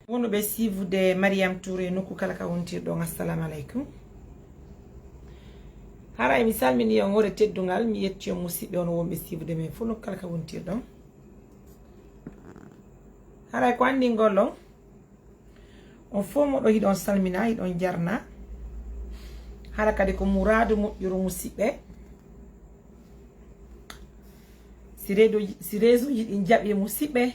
wono be sivude Mariam Touré nokku kala ka wontirɗon assalamu aleykum haray mi salmini on hore teddungal mi yetti on musidɓe on wonɓe sivude men fof nokku kala ka wontirɗon haray ko andi ngollon on fof moɗo hiɗon salmina hiɗon jarna hara kadi ko mouradu moƴƴuru musidɓe si réseau ji ɗi jaɓi musidɓe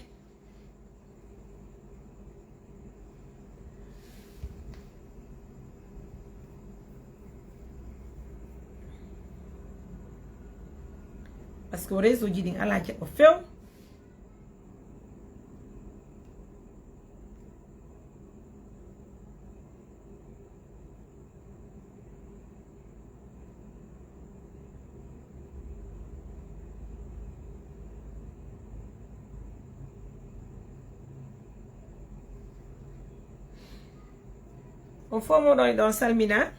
par ce que réseau ji ɗin ala jaɓɓo few on fof moɗon ɗon salmina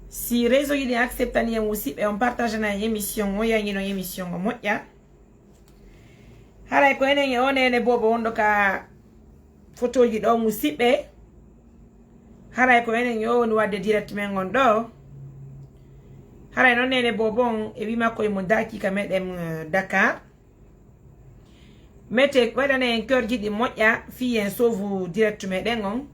si réseau yi ɗi acceptani en musidɓe on partagena en émission o yañino émission o moƴƴa haray ko enen e onene bobo wonɗo ka photo ji ɗo musidɓe haray ko enen e o woni wadde direct men gon ɗo haray noon nene bobo on e wima koye mo dakika meɗen Dakar mette waɗana en cœur ji ɗi moƴƴa fi en sauve direct meɗen on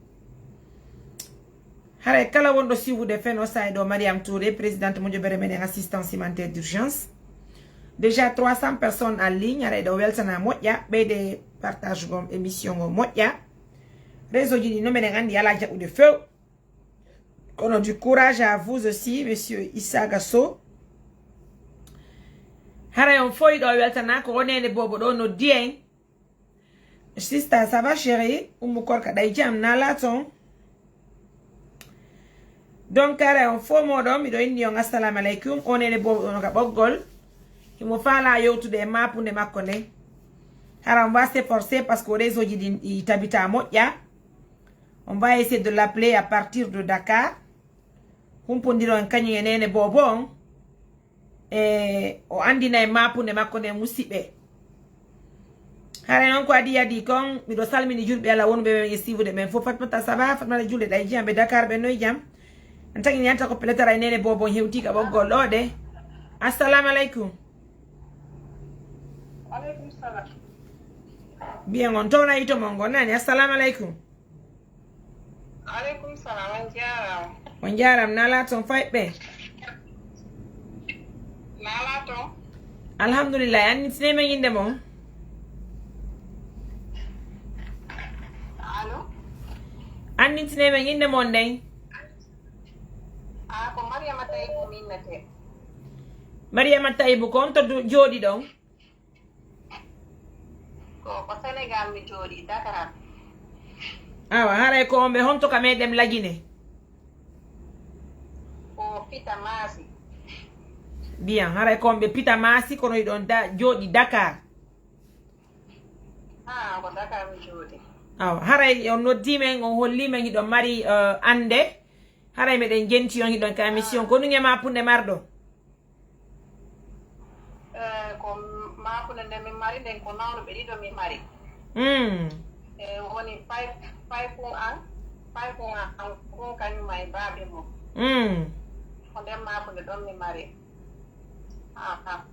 haray kala wonɗo siwude fen o sayi ɗo Mariam Touré présidente moƴƴobere meɗen assistance humanitaire d'urgence déjà 300 personnes en ligne haray ɗo weltana moƴƴa ɓeyde partage gon émission o moƴƴa réseau ji ɗi no meɗen andi ala jaɓude few kono du courage à vous aussi monsieur Issa Gasso haray on foyi ɗo weltana ko wonede bobo ɗo noddi en sista ça va chérie Oumou Korka ɗay jam nala ton donc haray on fof moɗon miɗo inni on assalamu aleykum onene bobo ɗon ka ɓoggol himo faala yewtude e mapude makko nde hara on va s'efforcer parce que réseau ji ɗi tabita moƴƴa on va essayer de l'appeler à partir de Dakar humpodiro en kañum e nene bobo on e o andina e mapude makko nde musidɓe haray noon ko adi yadi kon miɗo salmini julɓe Allah wonɓe men e sivude men fof Fatmata ça va Fatmata julde ɗay jam ɓe Dakar ɓe noy jam en tagi yanta ko peletara e nene bobo hewti ka ɓoggol ɗo de assalamu aleykum aleykum salam bien on towna yito mon gonnani assalamu aleykum aleykum salam on jarama on jaram nala toon fayɓe nala toon alhamdulillah annitinema yinde mon allo annitinema yinde mon nden ko Mariama Taybou minnete Mariama Taybou ko on to jooɗi ɗon ko Sénégal mi jooɗi Dakar awa haray ko on ɓe honto ka meɗen lagine ko Pita Maasi bien haray ko on ɓe Pita Maasi kono yiɗon jooɗi Dakar ko Dakar mi jooɗi awa haray on noddimen on hollimen hiɗon mari ande haray meɗen jenti on hiɗon ka émission ko ɗum e mapunde marɗo ko mapude nde min mari nden ko nawnuɓe ɗiɗo min mari woni paypun an kon kañum e baaɓe mum ko nden mapude ɗon min mari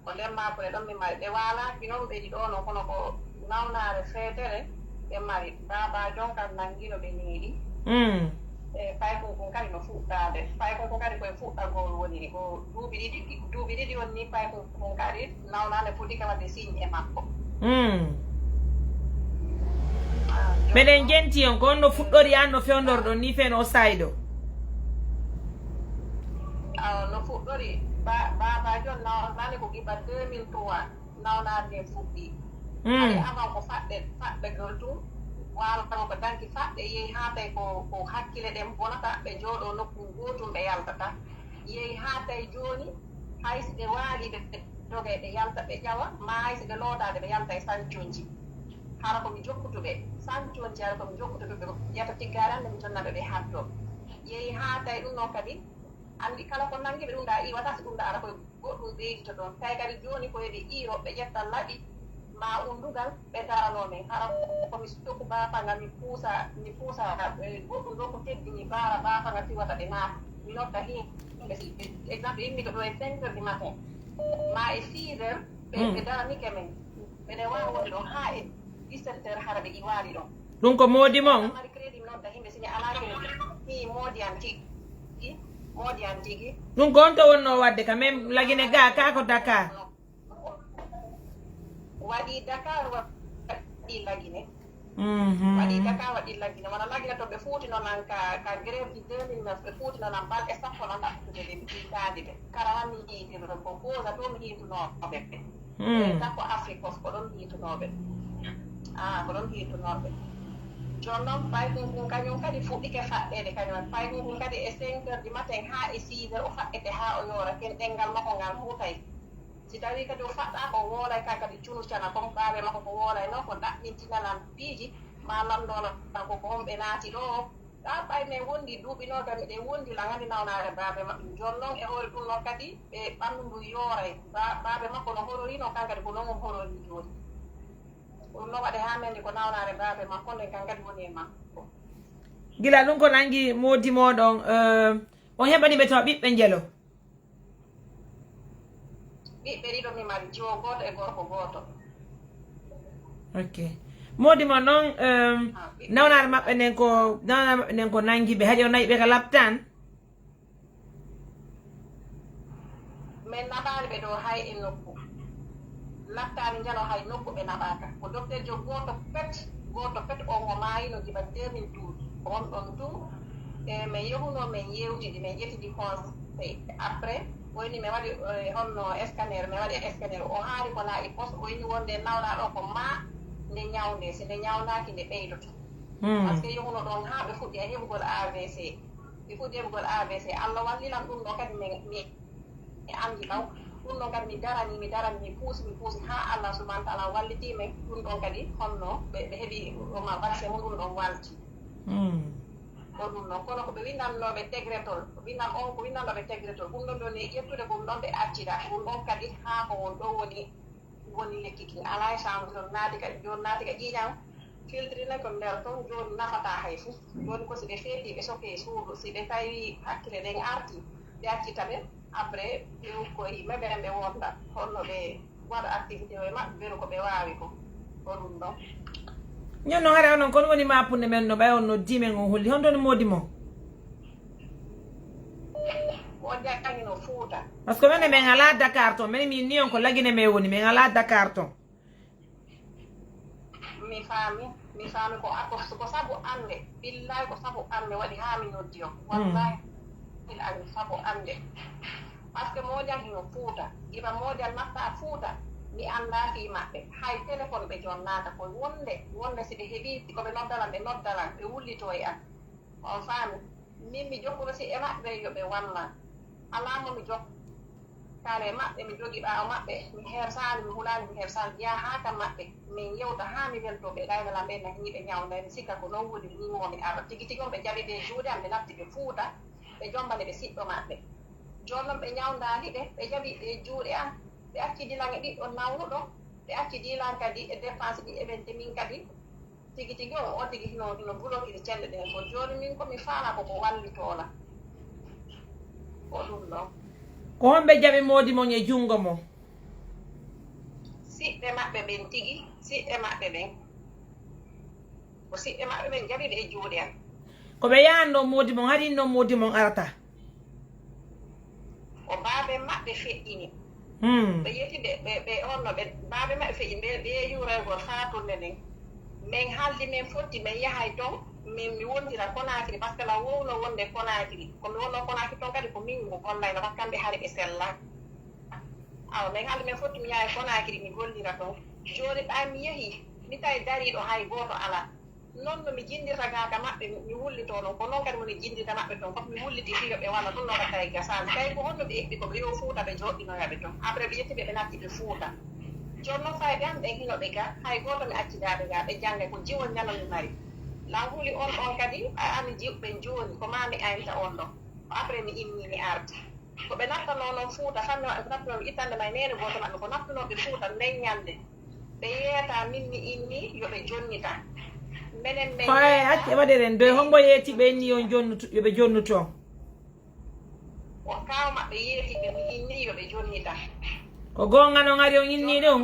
ko nden mapude ɗon min mari ɓe walaki noon ɓe ɗiɗo no kono ko nawnare feetere ɓe mari baba jonkan nangino ɓe neeɗi paypun kon kadi no fuɗɗade paypun kon kadi koye fuɗɗagol woni ko duuɓi ɗiɗi wonni paypun kon kadi nawnade fuɗɗi ka wadde signe e makko meɗen jenti on ko on no fuɗɗori an no fewdorɗon ni fen o sayi ɗo no fuɗɗori baba jon nawnade ko giɓa 2003 nawnade fuɗɗi ay avant ko faɗɗegol tum walano ko danki faɗɗe yeehi ha tawi ko hakkille ɗen bonata ɓe jooɗo nokku gotum ɓe yaltata yeehi ha tawi joni haysi ɓe waali ɓe doge ɓe yalta ɓe ƴawa ma haysi ɓe lootade ɓe yalta e sanconji hara komi jokkutuɓe sanconji hara komi jokkutuɓe ɓe ƴetta tiggare ande mi jonnaɓe ɓe haddo yeehi ha tawi ɗum noon kadi andi kala ko nanguiɓe ɗum ɗa iwata so ɗum ɗa ara koye goɗɗum ɓeydito ɗon tawi kadi joni ko heeɓe iiro ɓe ƴetta laaɓi ma undugal ɓe darano men hara komi tokku bafanga mi puusa goɗɗum ɗo ko teddini bafanga fiwata ɓe naata mi nodda himɓe exemple yimmiɗo ɗo e 5 heures du matin ma e 6 heures ɓe daranike men ɓeɗe wawi wonde ɗon ha e 17 heures hara ɓe iwali ɗon ɗum ko moodi mon mari crédit mi nodda himɓe simi alakene hi moodiyan tigi ɗum ko on to wonno wadde ka même lagine ga ka ko Dakar waɗi Dakar waɗi lagine waɗi Dakar waɗi lagine wona lagine to ɓe fuutino nan ka grève du 2009 ɓe fuutino nan balɗe sappo nan ɗaɓɓude ɓe ɗiɗaade ɓe kara hammi yiitirɗo ko cause to mi hiitunoɓe ɓe sappo Afrique of ko ɗon hiitunoɓe ko ɗon hiitunoɓe jon noon payɗum kañum kadi fuɗɗike faɗɗede kañum payɗum kadi e 5 heures du matin ha e 6 heures o faɗɗete ha o yoora ken ɗengal makko ngal huutay si tawi kadi o faɗɗa ko woolay ka kadi cunucana comme ɓaaɓe makko ko woolay noon ko ɗaɓɓintinanan piiji ma lamdonan ko homɓe naati ɗo ɗa ɓay men wondi duuɓinoga miɗe wondi la gandi nawnaare baaɓe maɓɓe jon noon e hoore ɗum noon kadi ɓe ɓanndu ndu yooray baaɓe makko no hororino kan kadi ko noon o horori jooni ɗum no waɗe ha men ko nawnaare baaɓe makko nden kan kadi woni e makko gila ɗum ko nangi moodi moɗon on heɓani ɓe tawa ɓiɓɓe njelo ɓiɓɓe ɗiɗo mi mari jiwo gooto e gorko gooto ok moodi mo noon nawnaare maɓɓe nden ko nangi ɓe haɗi o nayi ɓe ka laptan min naɓaani ɓe ɗo hay e nokku lattaani njalo hay nokku ɓe naɓaaka ko docteur jo gooto pet on o maayino jiba 2012 on ɗon tum e min yehuno min yewtidi min ƴettidi conseil après oyni mi waɗi honno scanner mi waɗi scanner o haari ko laaɓi poste oyni wonde nawɗaa ɗo ko ma nde ñawnde si nde ñawnaaki nde ɓeydoto par ce que yehuno ɗon haa ɓe fuɗɗi e heɓugol AVC ɓe fuɗɗi heɓugol AVC Allah wallilan ɗum ɗo kadi mi anndi ɓaw ɗum ɗon kadi mi darani mi puusi haa Allah subahana taala wallitii men ɗum ɗon kadi honno ɓe heɓi ma vaccin mum ɗum ɗon walti ko ɗum noon kono ko ɓe winnannoɓe tegretol ko winnannoɓe tegretol ɗum ɗon ɗon ƴettude ɗum ɗon ɓe accida ɗum ɗon kadi haa ko won ɗo woni lekki kin ala e change ɗon naati ka ƴiiƴan filtrine ko nder toon joni nafata hay fof joni ko si ɓe feeti ɓe soke suudu si ɓe tawi hakkille ɗen arti ɓe accita ɓe après ko yimɓe ɓen ɓe wonda holno ɓe waɗa activité o e maɓɓe beru ko ɓe waawi ko ɗum ɗon ñon noon haɗa onon kono woni mapunde men no ɓay on no dimen on holli honɗon moodi mo wonde kañum no Fuuta par ce que mene min ala Dakar ton mene min ni on ko lagine me woni min ala Dakar ton mi faami ko sabu ande billahi ko sabu ande waɗi haa mi noddi on wallahi ani sabu ande par ce que moƴan hino Fuuta iba moƴan natta Fuuta mi anndaaki maɓɓe hay téléphone ɓe jonnaata koye wonde si ɓe heɓii ko ɓe noddalan ɓe wullitoo e an on faami min mi jokkuno si e maɓɓe yo ɓe wallan alaama mi jokkaale e maɓɓe mi jogi ɓaawo maɓɓe mi hersaani mi hulaani mi hersaani ƴiya haa kam maɓɓe min yewta haa mi weltoo ɓe ɗaynalan ɓe nahi ɓe ñawnda mi sikka ko noon woni nimmomi ara tigi tigi on ɓe jaɓi ɓe juuɗe am ɓe natti ɓe Fuuta ɓe jombane ɓe siɗɗo maɓɓe jooni noon ɓe ñawndaali ɓe jaɓi ɓe juuɗe am ɓe acci dilan e ɗiɗɗo nawnuɗo ɓe acci dilan kadi e dépense ɗi eɓente min kadi tigi tigi on tigi hino bulokiri celle ɗen fof jooni min komi faala koko wallitoola ko ɗum ɗon ko honɓe jaɓi moodi mon e junngo mo siɓɓe maɓɓe ɓen tigi siɓɓe maɓɓe ɓen ko siɓɓe maɓɓe ɓen jaɓi ɓe e juuɗe am ko ɓe yahanno moodi mon haɗi no moodi mon arata ko baaɓe maɓɓe feƴƴini ɓe yetti ɓe honno ɓe baaɓe maɓɓe feƴƴini ɓe yuuraygol faatunde nden min haaldi min fotti min yahay toon mi wondira Conakry par ce que la wowno wonde Conakry komi wonno Conakry toon kadi ko min mo gollayno par ce que kamɓe haari ɓe sellaka awa min haaldi min fotti mi yahay Conakry mi gollira toon jooni ɓa mi yehi mi tawi dariiɗo hay gooto alaa noon no mi jindirta gaaka maɓɓe mi wullitoo noon ko noon kadi woni jindirta maɓɓe toon fof mi wulliti fiyo ɓe walla ɗum noon tawi gasaani tawi ko honno ɓe eɓɓi ko ɓe yo Fuuta ɓe joɗɗinoyaɓe toon après ɓe ƴetti ɓe natti ɓe Fuuta jooni noon fayi ɓe an ɓen hino ɓe ga hay gooto mi accidaaɓe ga ɓe jannga ko jiwol ñalomi mari lan huli on ɗon kadi a ami jiwɓen jooni ko ma mi ayita on ɗon après mi immi mi arti ko ɓe nattanoo noon Fuuta fammi waɗe nattunoɓe ittande may nene gooto maɓɓe ko nattunooɓe Fuuta nden ñande ɓe yeyata min mi inni yoɓe jonnita minen ɓe acce waɗeren doy hombo yeeti ɓe inni on jonnuto yoɓe jonnuto o kaw maɓɓe yeeti ɓe mi inni yoɓe jonnita ko gonga no ngari on inni ɗum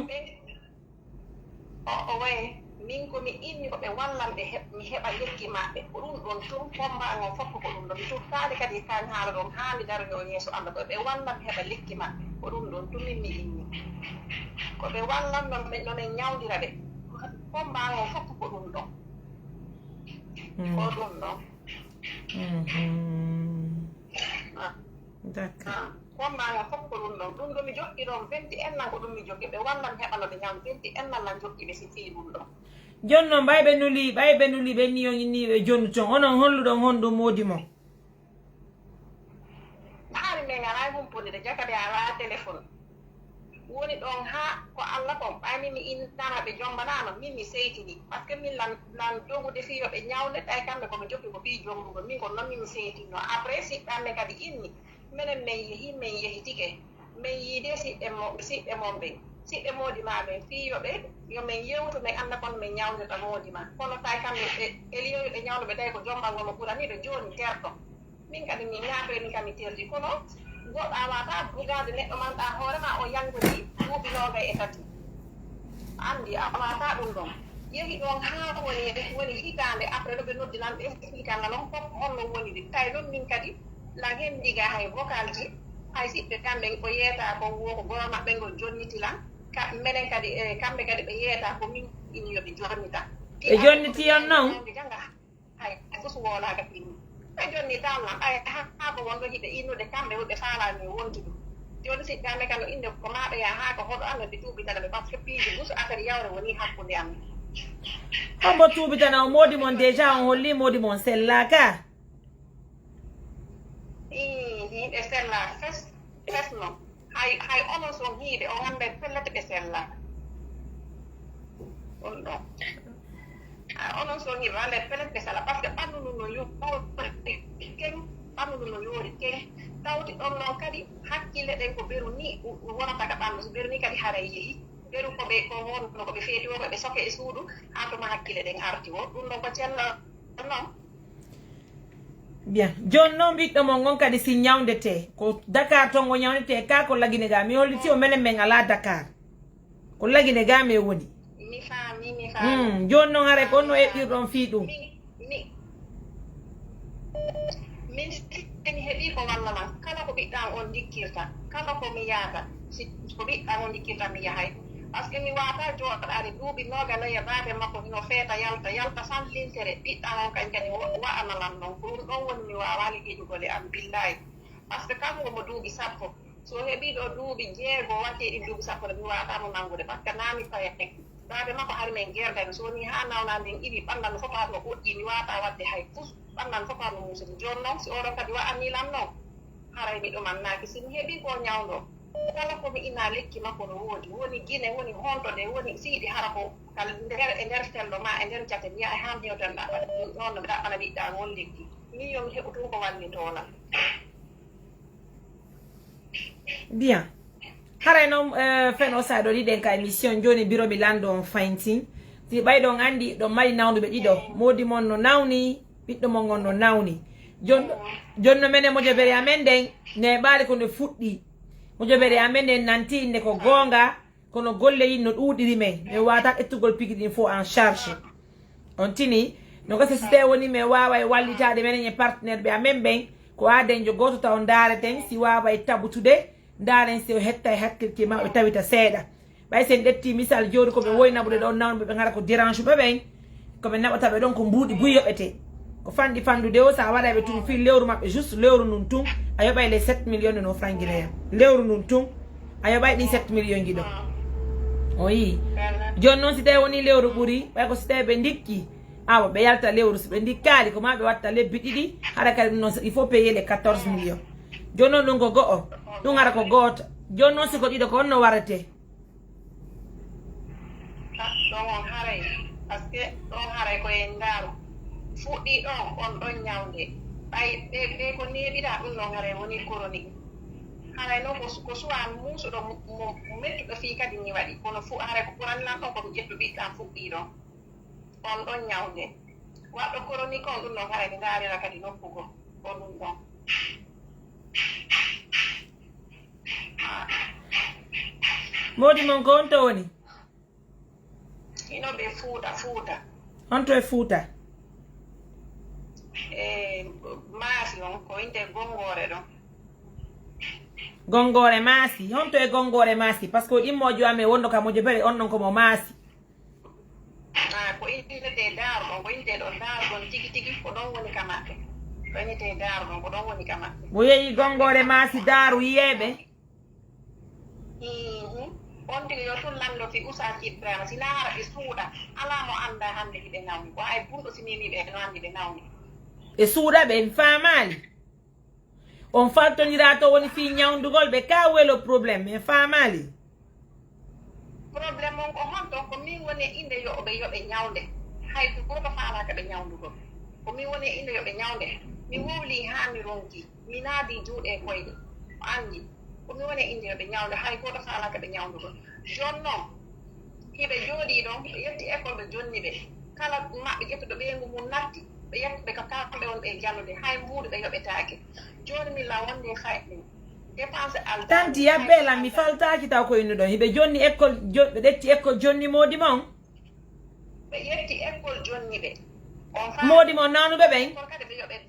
o waye min komi inni koɓe wallan ɓe mi heɓa lekki maɓɓe ko ɗum ɗon tum kombago fof ko ɗum ɗon mi tuttaade kadi kan haala ɗon haa mi darno yeeso Allah koɓe wallan mi heɓa lekki maɓɓe ko ɗum ɗon tumin mi inni koɓe wallan no min ñawdira ɓe kombago fof ko ɗum ɗon ko ɗum ɗon d'accord kombago fof ko ɗum ɗon ɗum ɗo mi joƴƴi ɗon 21 nan ko ɗum mi jogi ɓe wallan heɓa no ɓe ñawdi 21 nan nan joƴƴi ɓe si fii ɗum ɗon jonno ɓayɓe nuli ɓe ni on inni ɓe jonnu ton onon holluɗon honɗum moodi mo haari min ala humpude jakaɓe ala téléphone woni ɗon ha ko Allah kon ɓaymi mi innama ɓe jombanama min mi seytini par ce que min lan jogude fiyo ɓe ñawde ɗay kamɓe komi jokki ko fi jongugo min ko noon min mi seytinno après siɓɓanɓe kadi inni minen min yehitike min yiide siɓɓe mon ɓen siɓɓe moodi ma ɓen fiyoɓe yomin yewtu min anda kono min ñawdeta moodi ma kono tay kamɓe ɓe eliyoyo ɓe ñawdo ɓe tawi ko jombalngo mo ɓuraniɓe joni terɗo min kadi min ñaapre min kami terdi kono goɗɗo awata bugade neɗɗo manɗa hoorema o yangudi duuɓi 23 andi a wata ɗum ɗon yehi ɗon ha woni hitande après ɗo ɓe noddinan ɓe expliquanga noon fof holno woni ɗi tawi ɗon min kadi la hen ndiga hay vocal ji hay siɓɓe kamɓe ko yeeta ko wo ko goro maɓɓe ngol jonnitilan minen kadi kamɓe kadi ɓe yeeta ko min ini yoɓe jonnita ɓe jonniti on noon janga hay fof wolaga inni ɓe jonnitanna ɓay ha ko wonɗo hiɓe innude kamɓe woɓe faalani wonti ɗum joni sikkame kam no inde ko maɓe ya ha ko hoɗo anno ɓe tuubitana ɓe par ce que piiji gusu affaire yawre woni hakkude amen hombo tuubitana o moodi mon déjà on holli moodi mon sellaka yimɓe sella fes noon hay onon son hiiɓe o hande pellete ɓe sella ɗum ɗon onon son hiiɓe hande pellete ɓe sella par ce que ɓanndu ndu no ken ɓanndu ndu no yoori ken tawti ɗon noon kadi hakkille ɗen ko ɓeru ni wonata ka ɓanndu so ɓeru ni kadi haray yeehi ɓeru koɓe ko wonno koɓe feetiwoɓe ɓe soke e suudu ha tuma hakkille ɗen arti o ɗum ɗon ko cella noon bien joni noon ɓiɗɗo mon gon kadi si ñawdete ko Dakar ton o ñawdete ka ko lagine ga mi holliti o menen men ala Dakar ko lagine ga me woni mi faami joni noon haare ko no eɓɓirɗon fii ɗum min mi heeɓi ko walla man kala ko ɓiɗɗam on jikkirta kala ko mi yaata ko ɓiɗɗam on jikkirta mi yahay par ce que mi wata jooɗaɗe duuɓi 24 baade makko no feeta yalta sans lintere ɓiɗɗam on kañ kadi wa'analan noon ko ɗum ɗon woni mi wawa liggiɗugole am billayi par ce que kanko mo duuɓi 10 so heeɓi ɗo duuɓi 6 watti ɗi duuɓi 10 mi watamo nangude par ce que nami faye baade makko hari men gerdani so woni ha nawna nden iɗi ɓandan fof har no ɓoƴƴi mi wata wadde hay fus ɓandan fof har no musude joni noon si oɗon kadi wa'anilam noon haray mi ɗumannaki simi heeɓi ko ñawɗo kala komi ina lekki makko no woodi woni guine woni hontode woni siiɗi hara ko kala e nder tello ma e nder jate mi yaha han hewtanɗa noon no mi ɗaɓɓana ɓiɗɗa won lekki min yomi heɓu tun ko wallitola bien haray noon feno saɗo ɗiɗen ka émission joni biro mi lando on fayntin si ɓayɗon andi ɗon mari nawduɓe ɗiɗo moodi mon no nawni ɓiɗɗo mon gon no nawni jonno menen mojobere amen nden neɓaali kono fuɗɗi mojobere amen nden nanti inde ko gonga kono golle yin no ɗuuɗiri men mi wata ƴettugol pigi ɗin fo en charge on tini no gasa si tawi woni mi wawa e wallitade menen e partenaire ɓe amen ɓen ko adenjo goto taw dareten si wawa e tabutude daren si o hetta e hakkilki ma ɓe tawita seeɗa ɓay sen ɗetti misal joni koɓe woynaɓude ɗon nawnuɓe ɓe gara ko dérange ɓe ɓen koɓe naɓataɓe ɗon ko mbuuɗi buyoɓete ko fanɗi fandude o sa waɗaɓe tun fi lewru maɓɓe juste lewru nun tun a yoɓay les 7 millions de no franc guinéen lewru nun tun a yoɓay ɗi 7 millions ji ɗo o yi joni noon si tawi woni lewru ɓuuri ɓay ko si tawi ɓe ndikki awa ɓe yalta lewru so ɓe ndikkali ko ma ɓe watta lebbi ɗiɗi haɗa kadi ɗum noon il faut payer les 14 millions joni noon ɗum ko go'o ɗum ara ko goto joni noon siko ɗiɗo ko honno warate ɗon on haray par ce que ɗon haray koye ndaaru fuɗɗi ɗon on ɗon ñawde ɓay ɓe ko neɓiɗa ɗum ɗon haray woni chronique haray no ko suwa musuɗo mo mettuɗo fii kadi ni waɗi kono fu haray ko ɓuranlan ɗon koto ƴettu ɓiɗɗan fuɗɗi ɗon on ɗon ñawde waɗɗo chronique on ɗum ɗon haray ɓe ndaarira kadi noppugo on ɗum ɗon modi mon ko on to woni ino ɓe fuuta on to e fuuta maasi on ko inte gongore ɗon gongore maasi honto e gongore maasi par ce que immojo ame wonno ka mojo bere on non komo maasi ko intete daaruɗon ko inte ɗon daaruɗon tigi tigi ko ɗon woni ka maɓɓe ko innete daaruɗon ko ɗon woni ka maɓɓe mo yeeyi gongore maasi daaru yiyeɓe on tigi yo tun lamdo fi usage ibrahima si laara ɓe suuɗa ala mo anda hande hiɓe nawni ko hay ɓurɗo si mimi ɓe no andi ɓe nawni ɓe suuɗa ɓe en faamali on faltonira to woni fi ñawdugol ɓe ka welo probléme en faamali probléme on ko honton ko min woni inde yoɓe ñawde hay goto faamaka ɓe ñawdugol ko min woni inde yoɓe ñawde mi wowli ha mi ronki mi naadi juuɗe koyɗe o andi ko min woni inde yoɓe ñawde hay goto faamaka ɓe ñawdugol joni noon hiɓe jooɗi ɗon ɓe yetti école ɓe jonni ɓe kala maɓɓe ƴettuɗo ɓeygu mum natti ɓe yettuɓe ko kamɓe on ɓe jallude hay muuɗu ɓe yoɓetaake joni min la wonde fayɗe dépense al tanti yabbelam mi faltaki taw ko innu ɗon hiɓe jonni école ɓe ɗetti école jonni modi mon ɓe yetti école jonni ɓe modi mon nanuɓe ɓen kadi ɓe yoɓet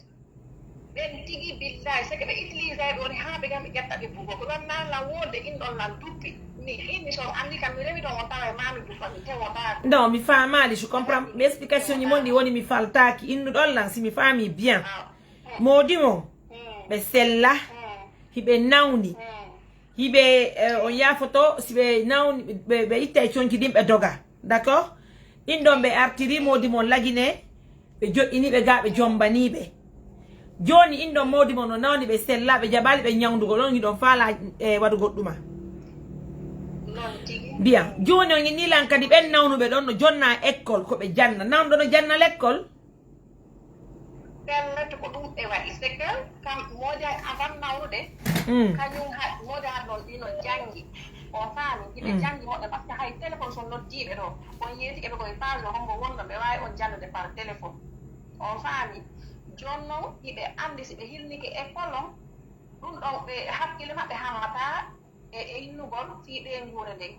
ɓen tigi billahi seke ɓe utilise ɓe woni ha ɓe gam ɓe ƴetta ɓe bugo ko ɗon nan la wonde inɗon lan duppi mi inni so andi kam mi rewi ɗon o tawa e mami duppa mi tewotako non mi faamali je comprends mi explication ji mon ɗi woni mi faltaki innuɗon lan si mi faami bien modi mon ɓe sella hiɓe nawni hiɓe on yafoto si ɓe nawni ɓe itta e conki ɗin ɓe doga d' accord ɗin ɗon ɓe artiri modi mon lagine ɓe joƴƴiniɓe ga ɓe jombaniɓe joni in ɗon modi mon no nawni ɓe sella ɓe jaɓali ɓe ñawdugo ɗon hiɗon faala waɗugo ɗuma bien joni on inilan kadi ɓen nawnuɓe ɗon no jonna école koɓe janna nawnuɗo no janna l' école ɓennete ko ɗum ɓe waɗi c'est que kam moodi avant nawnude kañum moodi ha ɗon ɗino janggi on faami hiɓe janggi moɗe par ce que hay téléphone so noddiɓe ɗo on yeeti eɓe koye page o hombo wonno ɓe wawi on jannude par téléphone on faami joni noon hiɓe andi si ɓe hilniki école on ɗum ɗon ɓe hakkille maɓɓe hammata e innugol fii ɓe nguure nden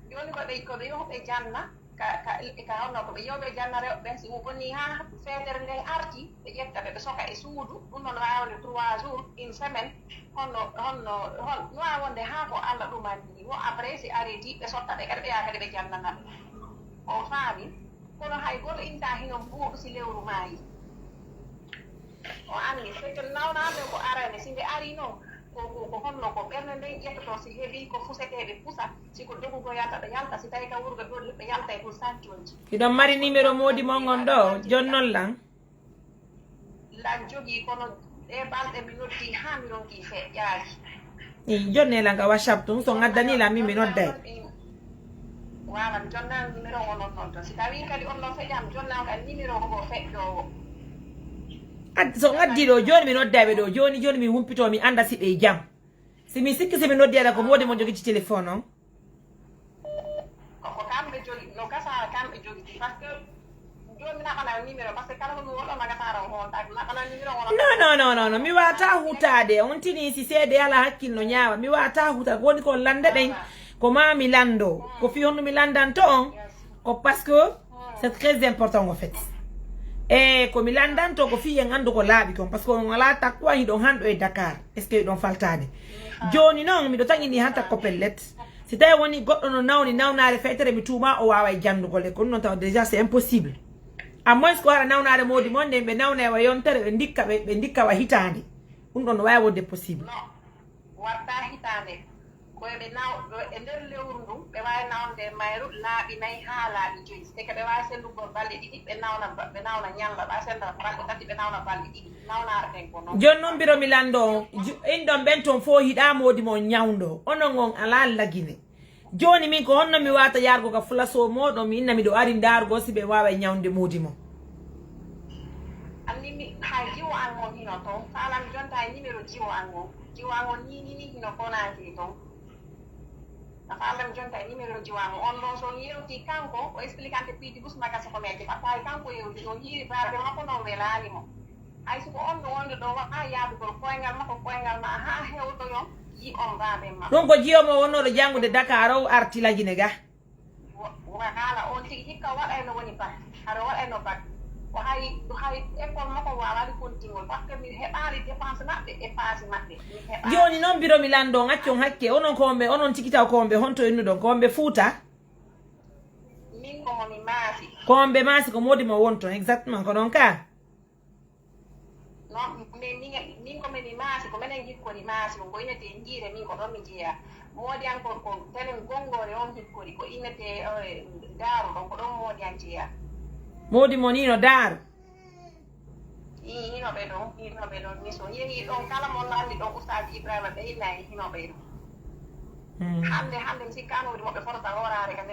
joni koɓe yohɓe janna ka honno koɓe yewɓe janna rewɓe ɓen si woni ha feedere nden arti ɓe ƴetta ɓe soka e suudu ɗum noon wawde 3 jours une semaine no wawi wonde ha ko Allah ɗumani wo après si arrêti ɓe sotta ɓe kadi ɓe yaha kadi ɓe jannana o faami kono hay goto inta hino mbuuɗu si lewru maayi o anndi c'est que nawnaɓe ko arane si nde ari noon ko honno ko ɓernde nden ƴettoto si heeɓi ko fuseteɓe pusa siko jogugo yalta ɓe yalta si tawi ka wurgo ɗo ɓe yalta e pour santionji iɗon mari numéro modi mon on ɗo joni noon lan jogii kono ɗe balɗe mi noddi ha mi ronki feƴƴaaji i jonni lan ka whatsapp tum so gaddanilan min mi nodday wawan jonnan numéro o non noon toon si tawi kadi on ɗon feƴƴama jonnan kadi numéro komo feƴƴowo so gaddi ɗo joni mi noddaɓe ɗo joni mi humpito mi anda si ɓe jam si mi sikki si mi noddi aɗa ko modi mo jogiti téléphone on ko kamɓe jogi no gasara kamɓe jogiti par ce que joni mi naɓana numéro par ce que kala komi woɗɗona gasara o hontaki naɓana numéro non mi wata hutade on tini si seede ala hakkilno ñaawa mi wata hutade woni ko lande ɗen ko ma mi lando ko fi honno mi landanto on ko parce que c'est très important en fait e ko mi landanto ko fi en andu ko laaɓi kon par ce que on ala takkuwa hiɗon hanɗo e Dakar est ce que ɗon faltade joni noon miɗo taƴini han takko pellet si tawi woni goɗɗo no nawni nawnare feetere mi tuuma o wawa e jandugol e ko ɗum noon tawa déjà c'est impossible à moins ko ara nawnare modi mon nden ɓe nawna wa yontere ɓe dikka wa hitande ɗum ɗon no wawi wonde possible watta hitande koyeɓe nawɗo e nder lewru ndu ɓe wawi nawde mayru laaɓi 4 ha laaɓi 5 e ko ɓe wawi sellugol balɗe ɗiɗi ɓe nawna ñalla ɓa senda balɗe tati ɓe nawna balɗe ɗiɗi nawnareten ko noon joni noon mbiro mi lando in ɗon ɓen toon fo hiɗa modi mon ñawdo onon on ala lagine joni min ko honno mi wata yargo ka fulaso moɗon mi inna miɗo ari dargo si ɓe wawa ñawde modi mon andi mi hay jiwo an on hino ton falam jonta e numéro jiwo an on ni hino konaki ton falam jonta e numéro jiwo an on ɗon so yewti kanko o expliquante piidi busmaka soko meje ɓattay kanko yewti so hiiri babe makko noon welanimo hay soko on ɗo wonde ɗo waɗa yaadugol koyngal makko koyngal ma ha hewɗo yon yi on babe ma ɗum ko jiyomo wonnoɗo janngude Dakar o arti lagine ga haala on tigi hikka waɗayno woni bak haɗa waɗayno bak o hay école makko wawade kontingol par ce que mi heɓani dépense maɓɓe e paasi maɓɓe joni noon biro mi lando accon hakke onon komɓe onon tikitaw komɓe honto innuɗon komɓe Fuuta min komomi maasi komɓe maasi ko modi mo wonton exactement ko ɗon ka non min komini maasi ko minen hikkori maasi ko inete jiire min ko ɗon mi jeeya moodiyan ko telen gongore on hikkori ko inete daaru ɗon ko ɗon moodiyan jeeya modi mo nino Daaru hinoɓe ɗon ni so yehi ɗon kala mon andi ɗon ustaji Ibrahima ɓe hinnayi hinoɓe ɗon hande mi sikka an woodi moɓe fotata horare ka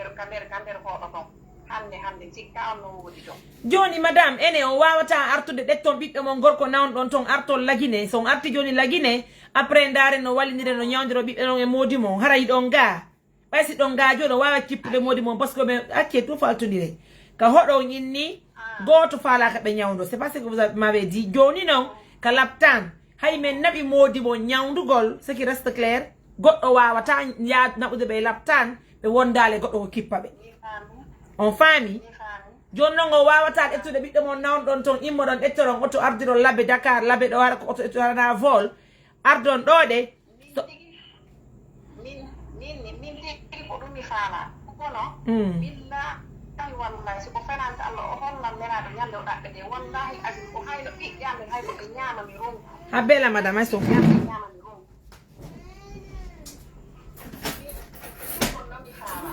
nder hoɗo ɗon hande mi sikka on no woodi ɗon joni madame ene o wawata artude ɗetton ɓiɓɓe mon gorko nawɗon ton artol lagine son arti joni lagine après dare no wallidire no ñawdiro ɓiɓɓe ɗon e modi mon haray ɗon ga ɓaysi ɗon ga joni o wawa cippude modi mon par ce que ɓe acce tout faltodire ka hoɗo inni goto falaka ɓe ñawdo c'est parce que vous m'avez dit joni noon ka laptan hay men naɓi modi mon ñawdugol ce qui reste clair goɗɗo wawata yaad naɓude ɓe laptan ɓe wondale goɗɗo ko kippa ɓe on faami joni noon o wawata ƴettude ɓiɗɗo mon nawɗon toon immoɗon ƴettoɗon oto ardiron labbe Dakar labbe ɗo waɗa ko oto ƴettorana vol ardon ɗo ɗe min tigi ko ɗum mi faala kono billahi wallahi siko fenanta Allah o hollan menaɗo ñande o ɗaɓɓe ɗe wallahi asis ko hayno ɓiɓɓe amen hay ko ɓe ñaama mi rongu ha bela madame ay son ñama mi rongu ɗum ɗon mi faala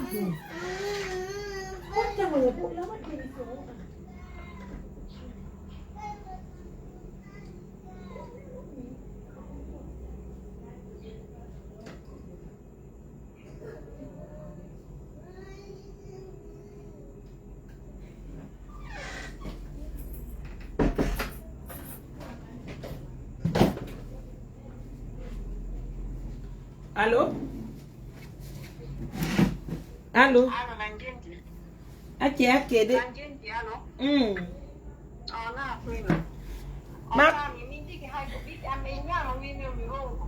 allo allo allo nan jenti acce de nan jenti allo na fuyno mi min tigi hay ko ɓiɓɓe amen ñaama wino mi rongu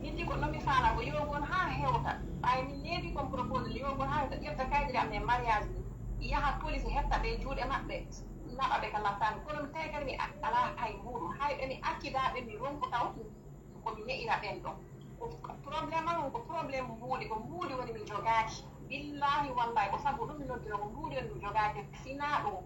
min tigi ko nomi faala ko yowgon ha hewta ɓay min neebi comme propose yowgon ha hewta ƴefta kaydiri amen mariage ni yaha police hetta ɓe juuɗe maɓɓe naɓa ɓe ka lattani kono mi tawi kadi mi ala hay muɗum hayɓe mi accidaɓe mi ronku taw komi ne'ira ɓen ɗon probléme an ko probléme mbuuɗi ko mbuuɗi woni mi jogaaki billahi wallahi ko sabu ɗum mi noddira ko mbuuɗi woni mi jogaaki sina ɗum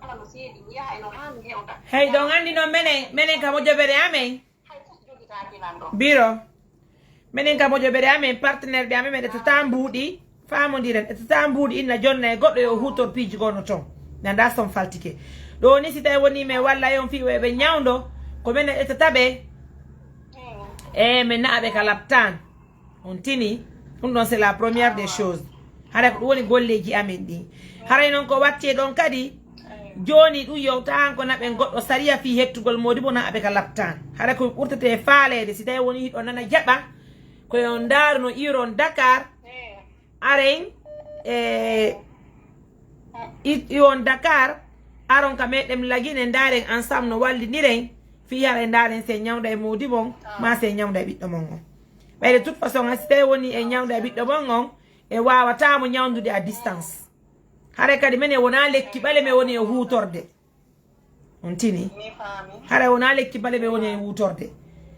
ala no seedi mi yaha eno han hewta hey ɗon andi noon menen ka moƴoɓere amen hay fof jogitaki lan ɗo biro minen ka moƴoɓere amen partenaire ɓe amen ɓe ɗettata mbuuɗi famodiren ɗettata mbuuɗi inna jonna e goɗɗo yo hutor piiji gono toon nanda son faltike ɗo ni si tawi woni min walla yon fiwoɓe ñawdo ko minen ɗettata ɓe min naaɓe ka laptan on tini ɗum ɗon c'est la première des choses haray ko ɗum woni golleji amen ɗi haray noon ko watte ɗon kadi joni ɗum yewtan ko naɓen goɗɗo sariya fi hettugol modibo naaɓe ka laptan haray ko ɓurtete faalede si tawi woni hiɗo nana jaɓa koyon daaru no iron Dakar aren iwon Dakar aron ka meɗen lagine daren ensemble no walliniren fi haɓe daren se ñawda e modi bon ma se ñawda e ɓiɗɗo mon on ɓayde toute façon si tawi woni e ñawda e ɓiɗɗo mon on e wawatamo ñawdude à distance haray kadi minen wona lekki ɓale me woni e hutorde on tini haray wona lekki ɓale me woni e hutorde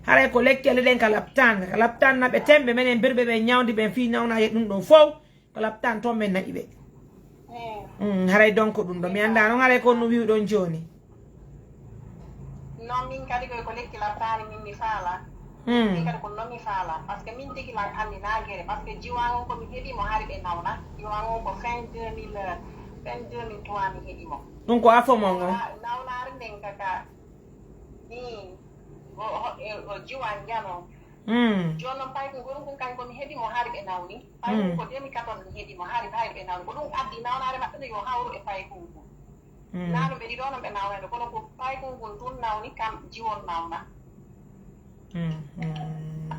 haray ko lekkele ɗen ka laptan naɓe temɓe minen birɓe ɓe ñawdi ɓen fi nawnaje ɗum ɗon fof ko laptan toon men naɗi ɓe haray donc ɗum ɗo mi anda noon haray ko no wiwɗon joni non min kadi koy ko lekki lattani min mi faala min kadi ko noon mi faala par ce que min tigi lan andi nagere par ce que jiwan on komi heeɗimo haari ɓe nawna jiwan on ko fin 2003 mi heeɗimo ɗum ko afomon on nawnare nden kaka o jiwan jano joni noon pay ko gorum kon kañ komi heeɗimo haari ɓe nawni pay ko 2014 mi heeɗimo haari ɓe nawni ko ɗum addi nawnare maɓɓe no yo hawru e pay kunko naano ɓe ɗiɗo no ɓe nawnede kono ko paykol ngol tun nawni kam jiwon nawna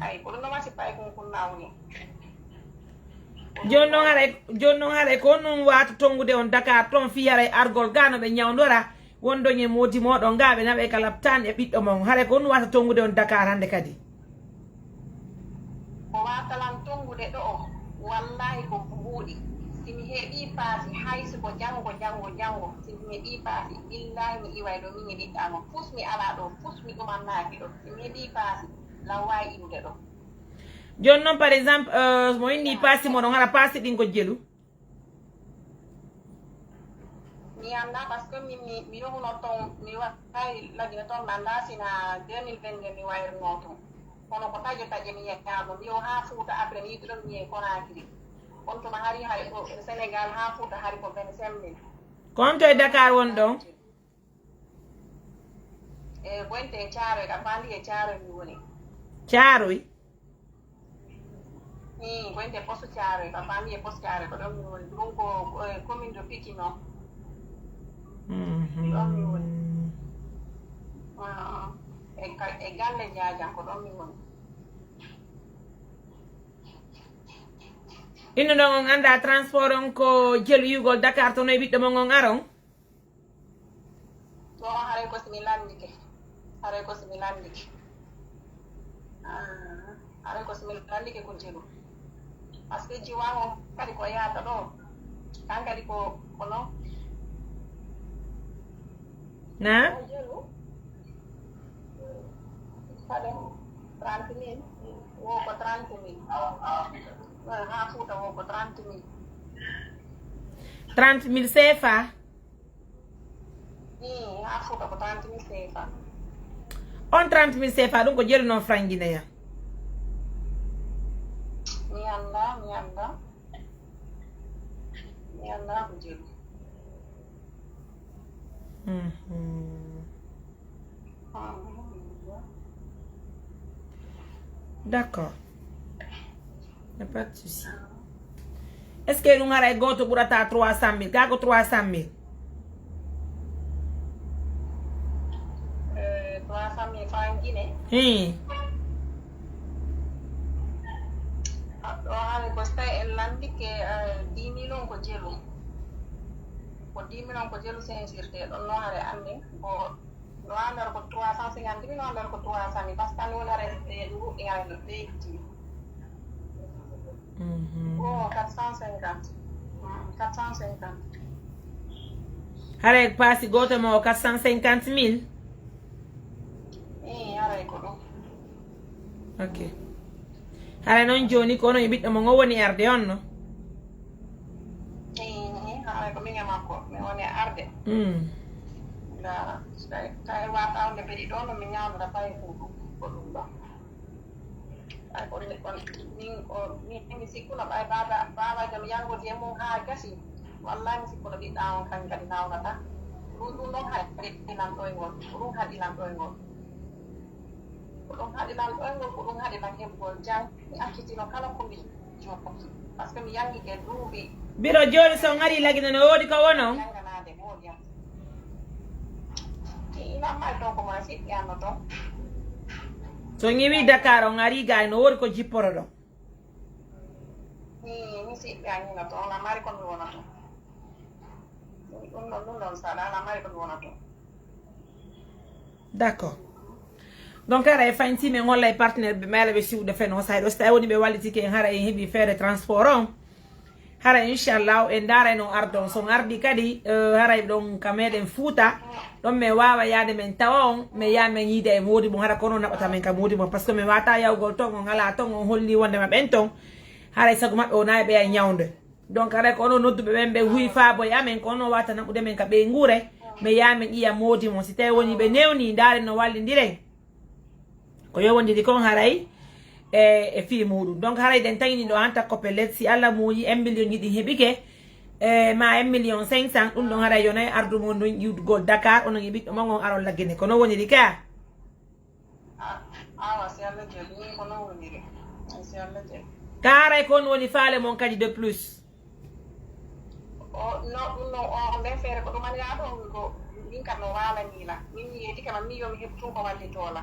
ay ko ɗum no masi paykol kon nawni joni noon haɗa ko noon wata tongude on Dakar ton fi haray argol ga no ɓe ñawdora wondoñe modi moɗon ga ɓe naɓe ka laptani e ɓiɗɗo mon haɗa ko noon wata tongude on Dakar hande kadi ko watalan tongude ɗo o wallahi ko mbuuɗi simi heeɓi paasi haysi ko janngo simi heeɓi paasi billahi mi iway ɗo min e ɓiɗɗa mon fus mi ala ɗo fus mi ɗumannaki ɗo simi heeɓi paasi law wawi iwde ɗo joni noon par exemple mo inni paasi moɗon haɗa paasi ɗin ko jelu mi anda par ce que mi yohuno toon mi waɗay lagine toon mi anda sina 2022 mi wayrno toon kono ko taƴe mi yettamo mi yo ha Fouta après mi yiɗiɗon mi ye Conakry on tuma hari hay ɗo Sénégal ha Fouta hari ko 25 000 kon to e Dakar won ɗon e gonte e Thiaroye kam fandi e Thiaroye mi woni Thiaroye gonte poste Thiaroye kam fandi e poste Thiaroye ko ɗon mi woni ɗum ko commune de Pikine o ɗon mi woni e galle Diadian ko ɗon mi woni inno ɗon on anda transport on ko jelu yugol Dakar toon e ɓiɗɗo mon on aron to haray ko simi landike haray ko simi landike ko jelu par ce que jiwan o kadi ko yaata ɗo kan kadi ko non na jelu kade 30 000 wo ko 30 000 ha Fouta wo ko 30 000 30 000 CFA ha Fouta ko 30 000 CFA on 30 000 CFA ɗum ko jelu noon franguineya mi anda ko jelu d'accord y a pas de souci est ce que ɗum haray goto ɓurata 300 000 ga ko 300 000 300 000 francs Guinée ɗo haali ko so tawi en landike 10 000 on ko jelu ko 10 000 on ko jelu sincirte ɗon no haare anndi ko no andata ko 350 000 no andata ko 300 000 par ce que anndi woni haare ɗuɗɗi haare no ɓeyti o 450 haray paasi goto mo 450 000 haray ko ɗum ok haray noon joni ko onon e ɓiɗɗo mo ngo woni arde on no haray ko min e makko min woni arde nda tawi watawde ɓeɗi ɗo no mi ñamata payi ko ɗum ɗo ay min mi sikkuno ɓay babajo mi yangoti e mum ha gasi wallahi mi sikkuno ɓiɗɗa on kan kadi nawnata ɗum ɗon haɗilan ɗoygol ko ɗum haɗilan ɗoygol ko ɗum haɗilan heɓgol jang mi accitino kala ko mi jokki par ce que mi yangi ke duuɓi biro joni son ari lagina no woodi ko wonon yanganade moƴƴam inammay ton ko mona siɗɗi anno ton so ñiwi Dakar on ari gay no woodi ko jipporo ɗon mi siɗɗi anina toon na mari ko mi wona toon ɗum ɗon saɗa na mari ko mi wona toon d' accord donc hara e fañtimi holla e partenaire ɓe meela ɓe siwɗo feno sayɗo so tawi woni ɓe wallitike en hara en heeɓi feere transport on hara inchallah en daara no ardon son ardi kadi haray ɗon ka meɗen Fouta ɗon min wawa yaade men tawa on min yaa min yiide e modi mum hara kono naɓata men ka modi mum par ce que min wata yawgol ton on ala ton on holli wondema ɓen ton haray saago mabɓe o nayi ɓeya ñawde donc haray ko ono nodduɓe ɓen ɓe huwi faaboye amen ko ono wata naɓude men ka ɓe guure min yaa min ƴiya modi mum si tawi woni ɓe newni daaren no wallidiren ko yowodiri kon haray e fi muɗum donc haray den tawini ɗo hanta coppe let si Allah muuyi 1 million jiɗi heɓike ma 1 million 500 ɗum ɗon haray yonayi ardu mon ɗon yiwdugol Dakar onon e ɓiɗɗo mon on aron laggene ko non woniri ka awa si Allah jeli ni ko non woniri si Allah jeli ka haray ko on woni faale mon kadi de plus o no o nden feere ko ɗuman yaa ɗon ko min kam no waalani la min mi yeeti kama mi yomi heɓu tun ko wallitoola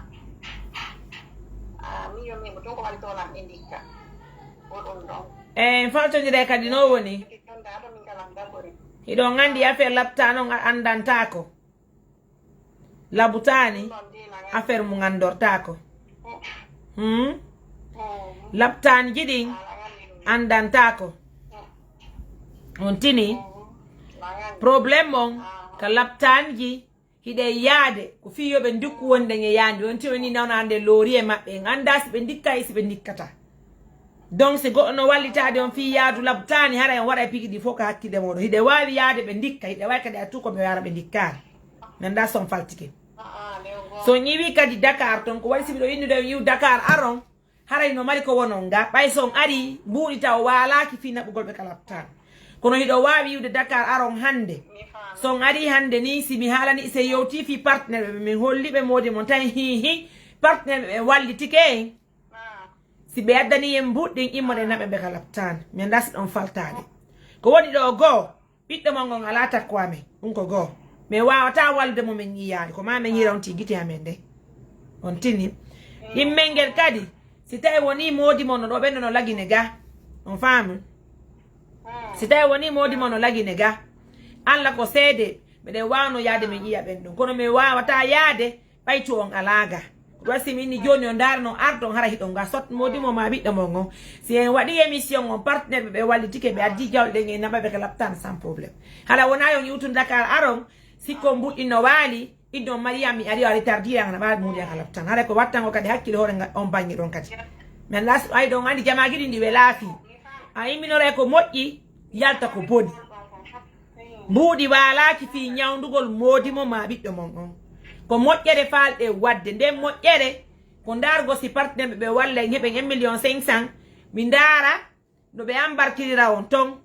mi yomi heɓu tun ko wallitoolam ɓe ndikka o ɗum ɗon faltodire kadi no woni ɗonda to min kalam dabori hiɗo gandi affaire labtano andantako labutani affaire mo gandortako labtani jiɗin andantako on tini probléme on ka labtanji hiɗe yaade ko fiyoɓe ndikku wonɗen e yande on tiwoni nawnande loori e maɓɓe en anda si ɓe ndikkay si ɓe ndikkata donc si goɗɗo no wallitade on fi yaadu labtani hara en waɗa e pigiɗi fof ko hakkille moɗo hiɗe wawi yaade ɓe ndikka hiɗe wawi kadi a tu koɓe yara ɓe ndikkani mi anda son faltike so ñiwi kadi Dakar ton ko waɗi si miɗo innude yiw Dakar aron haray no mari ko wonon ga ɓay son ari mbuuɗi taw waalaki fi naɓugol ɓe ka labtani kono hiɗo wawi yiwde Dakar aron hande son ari hande ni si mi haalani se yewti fi partenaire ɓe min holliɓe modi mon tan hihi partenaire ɓe wallitike en si ɓe addani en mbuɗɗin immode naɓe ɓe ka labtani mi anda si ɗon faltade ko woni ɗo goo ɓiɗɗo mon gon ala takko amen ɗum ko goo mi wawata walde mo min yiyade ko ma min yira on tigguiti amen nde on tini yimmel ngel kadi si tawi woni modi mon no ɗo ɓenno no lagine ga on faami si tawi woni modi mon no lagine ga Allah ko seede miɗen wawno yaade min yiya ɓen ɗum kono mi wawata yaade ɓaytu on alaga ko wasi minni joni o darno ardon hara hiɗon ga sot modi mo ma ɓiɗɗo mon on si en waɗi émission on partenaire ɓe wallitike ɓe addi jawɗen e naɓaɓe ka labtane sans probléme hala wona yon yiwtude Dakar aron sikko mbuɗɗi no waali iddon Mariam mi ari o retardire an naɓa mudi ka labtane hara ko wattango kadi hakkille hoore on bangi ɗon kadi min las ay ɗon andi jamaguiɗi ndi ɓe laafi a imminore ko moƴƴi yalta ko boni mbuuɗi waalaki fi ñawdugol modimo ma ɓiɗɗo mon on ko moƴƴere falɗe wadde nden moƴƴere ko dargo si partenaire ɓe walla en heɓen 1,500,000 mi daara no ɓe embarquerira on ton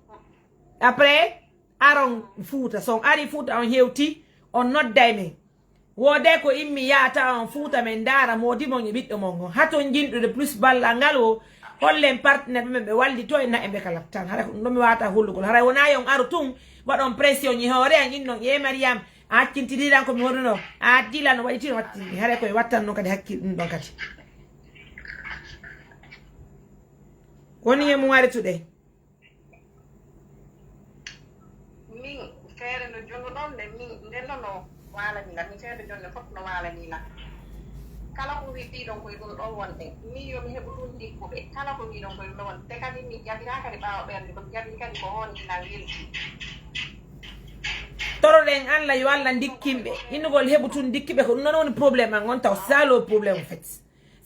après aron Fuuta son ari Fuuta on hewti on nodday men wode ko immi yaata on Fuuta men daara modimon e ɓiɗɗo mon on haton jinɗude plus ballal ngal o hollen partenaire ɓe ɓe walli to e na ɓe ka labtane hara ko ɗum ɗon mi wawata hollugol hara wona yon aru tun waɗon pression ñi hoore an innon ye Mariam a hakkintiriran komi horuno a addila no waɗitino wattini hara koye wattanno kadi hakkil ɗum ɗon kadi woni he mum warituɗe min feere no jonnuɗon nde min ndenno no waalanila min feere jonne fof no waalanila kala ko wiɗɗiɗon koye ɗum ɗon wonɗe min yomi heɓu ɗum ndikkuɓe kala ko wiɗon koye ɗum ɗon wonde te kadi mi jaɓira kadi ɓaawa ɓerde komi jaɓi kadi ko honina welti toroɗen Allah yo Allah dikkimɓe innugol heɓu tun dikkiɓe ko ɗum noon woni probléme an on taw salo probléme en fait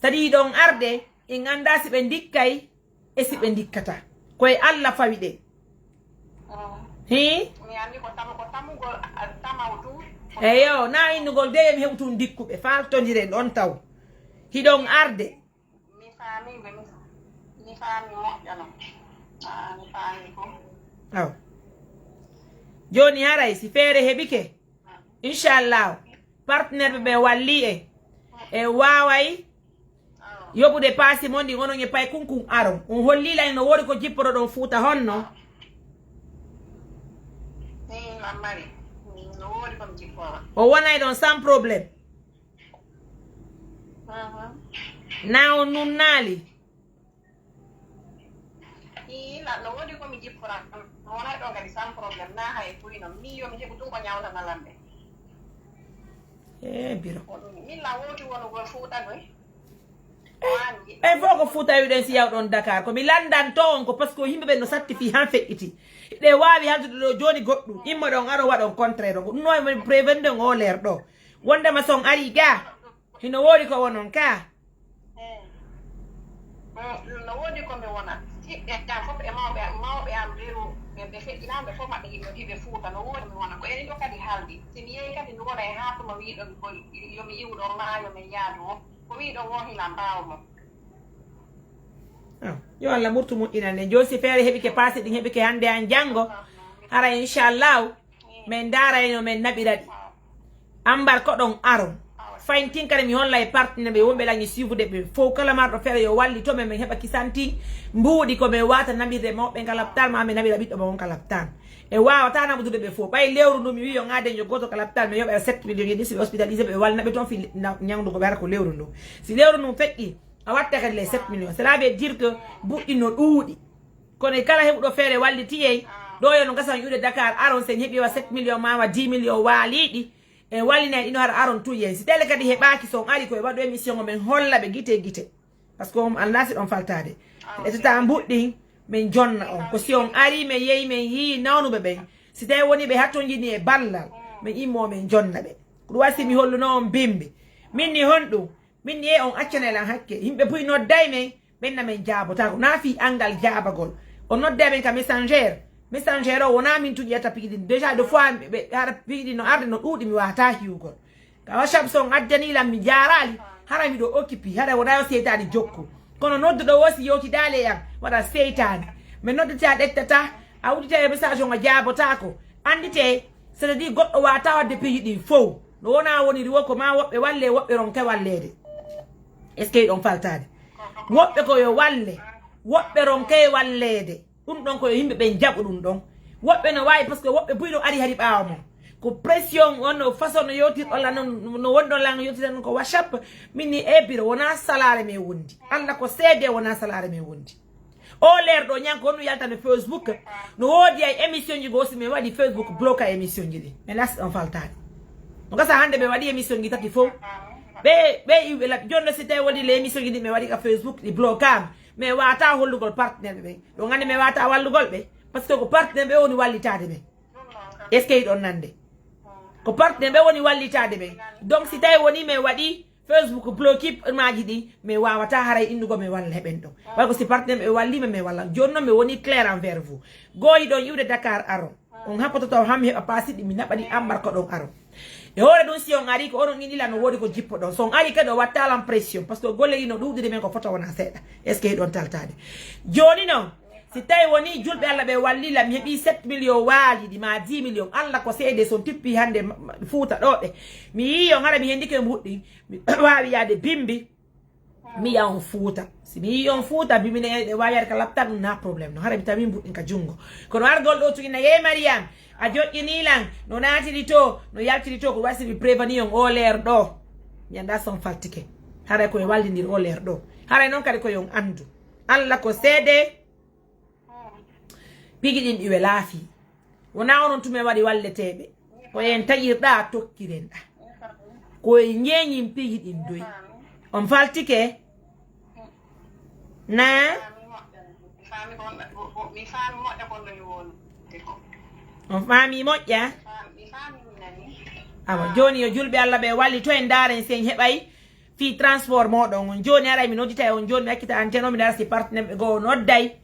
sadi ɗon arde en anda si ɓe dikkay e si ɓe dikkata koye Allah fawi ɗe hi mi andi ko tamugol tamaw tum eyo na innugol de yomi heɓu tun dikkuɓe faltodiren ɗon taw hiɗon arde mi faamiɓe mi faami moƴƴano mi faami ko aw joni haray si feere heɓike inchallah partenaire ɓe walli e waway yoɓude paasi mon ɗi onon e pay kunkun aron on hollilani no woodi ko jippoto ɗon Fuuta honno mari no woodi komi jippora o wonay ɗon sans probléme na on nunnaali no woodi komi jippora wonay ɗon kadi sans probléme na hay fuyno mi yomi heɓu ɗum ko ñawtanalamɓe biro min la woodi wonugol Fuuta ɗoy e fo ko Fuuta wiɗen si yawɗon Dakar komi landanto on ko par ce que yimɓeɓe no satti fi han feƴƴiti ɗe wawi haltude ɗo joni goɗɗum imma ɗon aro waɗon contraire ɗo ɗum nomi prévende on o leer ɗo wondema son ari ga hino woodi ko wonon ka no woodi komi wona hiɓɓe kam fof e mawɓe am reru ɓe feƴƴinaɓe fof maɓɓe yimɓe wiɓe Fuuta no woodi mi wona ko eni ɗo kadi haaldi simi yeehi kadi mi wona e haatuma wiɗon ko yomi yiwɗon maayo min yaadu o ko wiɗon wo hila mbaaw mo yo Allah ɓurtu moƴƴinande josi feere heɓike passe ɗin heɓike hande an janggo ara inchallahu min darayno min naɓira ɗi ambar ko ɗon aron fayin tinkare mi holla e partenaire ɓe wonɓe lañi suivre ɓe fof kala marɗo feere yo walli to men min heɓa kisanti mbuuɗi komin wata namirde mawɓe kalaptal ma mi namira ɓiɗɗo ma on kalaptan e wawata namudude ɓe fof ɓay lewru ndu mi wi yo ŋaden yo goto kalaptal mi yoɓa 7 millions yiɗi siɓe hospitalisé ɓe walnaɓe toon fi ñawdugo ɓe ara ko lewru ndu si lewru ndu feƴƴi a watta kadi les 7 millions cela veut dire que buɗɗino ɗuuɗi kono kala heɓuɗo feere wallitiyey ɗo yo no gasan ƴuuɗe Dakar aron sen heɓiwa 7 millions mawa 10 millions waaliɗi e wallina ino hara aron tuyen si tele kadi heɓaki son ari koye waɗo émission o min holla ɓe guite guite par ce que on annasi ɗon faltade ettata mbuɗɗi min jonna on ko si on ari min yeeyi min yii nawnuɓe ɓen si tawi woni ɓe hatton jini e ballal min immo min jonna ɓe ko ɗum wasi mi holluno on bimbi minni honɗum minni e on accanelan hakke yimɓe puy nodday men ɓenna min jaabotako na fi angal jaabagol on nodday men ka messenger o wona min tuƴiyata pikiɗin déjà de fois ɓe hara pikiɗin no arde no ɗuuɗi mi wata hiwgol ka whatsapp son addanilam mi jarali hara miɗo occupé hara wona yo seytani jokku kono nodduɗo wosi yewtidale yam waɗa seytani mi noddata ɗettata a wuddita e message o jaabotako andite c'est à dire goɗɗo wata wadde piiji ɗin fof no wona woniri wo ko ma woɓɓe walle woɓɓe ronke wallede est ce que ɗon faltade woɓɓe koyo walle woɓɓe ronke wallede ɗum ɗon koyo yimɓe ɓen jaɓu ɗum ɗon woɓɓe no wawi par ce que woɓɓe buyɗo ari hari ɓawa mum ko pression on no façon no yewtirɗolla no wonɗon la no yewtirta ko whatsapp minni ebiro wona salare me wondi allah ko seede wona salare me wondi o leer ɗo ñanko honno yaltano Facebook no woodi ay émission ji gosi min waɗi Facebook bloquea émission ji ɗi mi lasi ɗon faltade no gasa hande ɓe waɗi émission ji tati fof ɓe iɓe laɓi jonno si tawi waɗi les émission ji ɗi mi waɗi ka Facebook ɗi bloquama mais wata hollugol partenaire ɓe ɗo gandi mi wata wallugol ɓe par ce que ko partenaire ɓe woni wallitade ɓe est ce que yiɗon nande ko partenaire ɓe woni wallitade ɓe donc si tawi woni min waɗi Facebook bloqué maji ɗi mi wawata haray indugo mi walla heɓen ɗon way ko si partenaire ɓe wallima mi walla joni noon mi woni clair envers vous goyi ɗon iwde Dakar aron on happototo hammi heɓa pasiɗi mi naɓaɗi embarque ɗon aron e hoore ɗum si on ari ko onon inila no woodi ko jippo ɗon son ari kadi o wattalan pression par ce que golle ɗi no ɗuɗiri men ko foto wona seeɗa est ce que ɗon taltade joni noon si tawi woni julɓe Allah ɓe wallila mi heeɓi 7 millions waaliɗi ma 10 millions Allah ko seede son tippi hande Fuuta ɗo ɓe mi yi on hara mi hendike mbuɗɗi mi wawi yaade bimbi mi yiya on Fuuta si mi yi on Fuuta bimine ɗe wawi yade ka lapta ɗum na probléme no hara mi tawi mbuɗɗin ka jungo kono argol ɗo tugina ye Mariame a joƴƴinilan no natiri to no yaltiri to ko wasi mi préveni on o leer ɗo mi anda son faltike haray koye wallidir o leer ɗo haray noon kadi koyon andu Allah ko seede pigi ɗin ɗiwe laafi wona onon tumen waɗi walleteɓe koyen taƴirɗa tokkirenɗa koye ñeñin pigi ɗin doyi on faltike na on faami moƴƴa awa joni yo julɓe Allah ɓe walli to en daren sen heɓay fi transport moɗon on joni aray mi noddita e on joni mi hakkita antenne o mi dara si partenaire ɓe goo nodday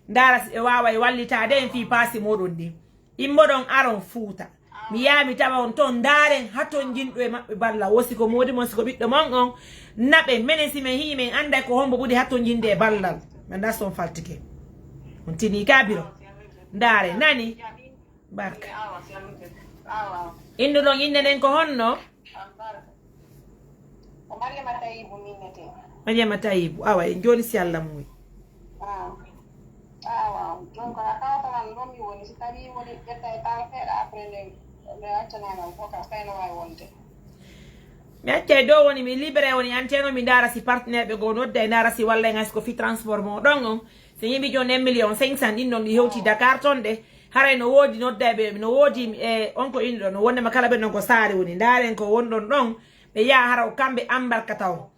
dara si ɓe wawa e wallitade en fi paasi moɗon ɗin immoɗon aron Fuuta mi yaami tawa on toon daren haton jinɗo e maɓɓe balla wosi ko modi mon siko ɓiɗɗo mon on naɓe minen si min hii min anday ko hombo ɓuuri hatton jinde e ballal mi anda son faltike on tini kabiro dare nani barka indu ɗon inde nden ko honno Mariama Tayibu awa en joni si Allah muyi donc a kawtaman ɗon mi woni si tawi woni ƴetta e temps feeɗa après nde accanama fof ka fayno wawi wonde mi acca e dow woni mi libéré woni anteno mi dara si partenaire ɓe goo nodda e dara si walla en hayso ko fi transport mo ɗon on so yimɓe joni 1 million 500 ɗin ɗon ɗi hewti Dakar toon ɗe haray no woodi noddaɓe no woodi e on ko indi ɗon no wondema kala ɓe ɗon ko saare woni daren ko wonɗon ɗon ɓe yaha hara o kamɓe embarkata o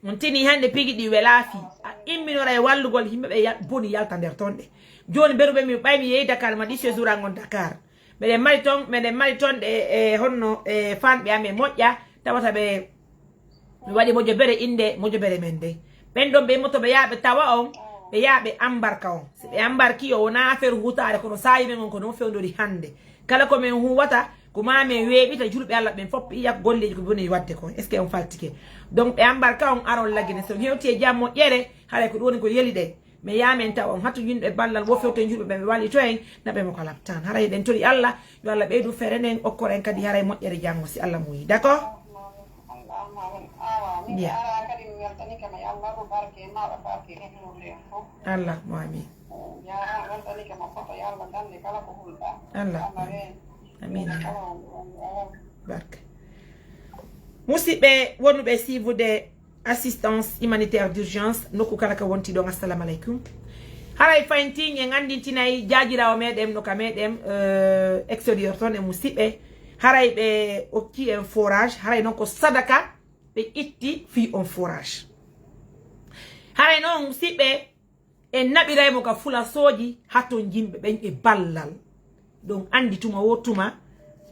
on tini hande pigi ɗi welaafi a imminora e wallugol yimɓe ɓe boni yalta nder toon ɗe joni beruɓe mi ɓay mi yeeyi Dakar ma ɗi séjour angon Dakar meɗen mari toon ɗe e honno e fanɓe ame moƴƴa tawata ɓe mi waɗi moƴo bere inde moƴo bere men de ɓen ɗon ɓe moto ɓe yaaɓe tawa on ɓe yaaɓe embarka on si ɓe embarki o wona affaire hutare kono sayi men on ko noon fewdori hande kala komin huwata ko mamin weeɓita julɓe Allah ɓen fof iya golleji ko boni wadde ko est ce que on faltike donc ɓe embarka on aron laggine so hewti e jam moƴƴere haɗa ko ɗoni ko yeli ɗe mais yamen taw on hatto yimɓe ballal wo fewte julɓe ɓe walli to en naɓe mo ko laptan haray ɗen tori Allah yo Allah ɓeydu ferenen okkoren kadi haray moƴƴere janggo si Allah muyi d' accord Yeah. Allah muamin. Allah. Amin. Barke. Musibe wonube si vous de assistance humanitaire d'urgence noku kala ka wonti don assalamu alaikum. Haray faynti nge ngandi tinay jajirawo medem no ka medem exterieur ton e musibe haray be okki en forage haray non ko sadaka be itti fi on forage haray non musibe en nabiray mo ka fula soji hato jimbe ben e ballal donc andi tuma wotuma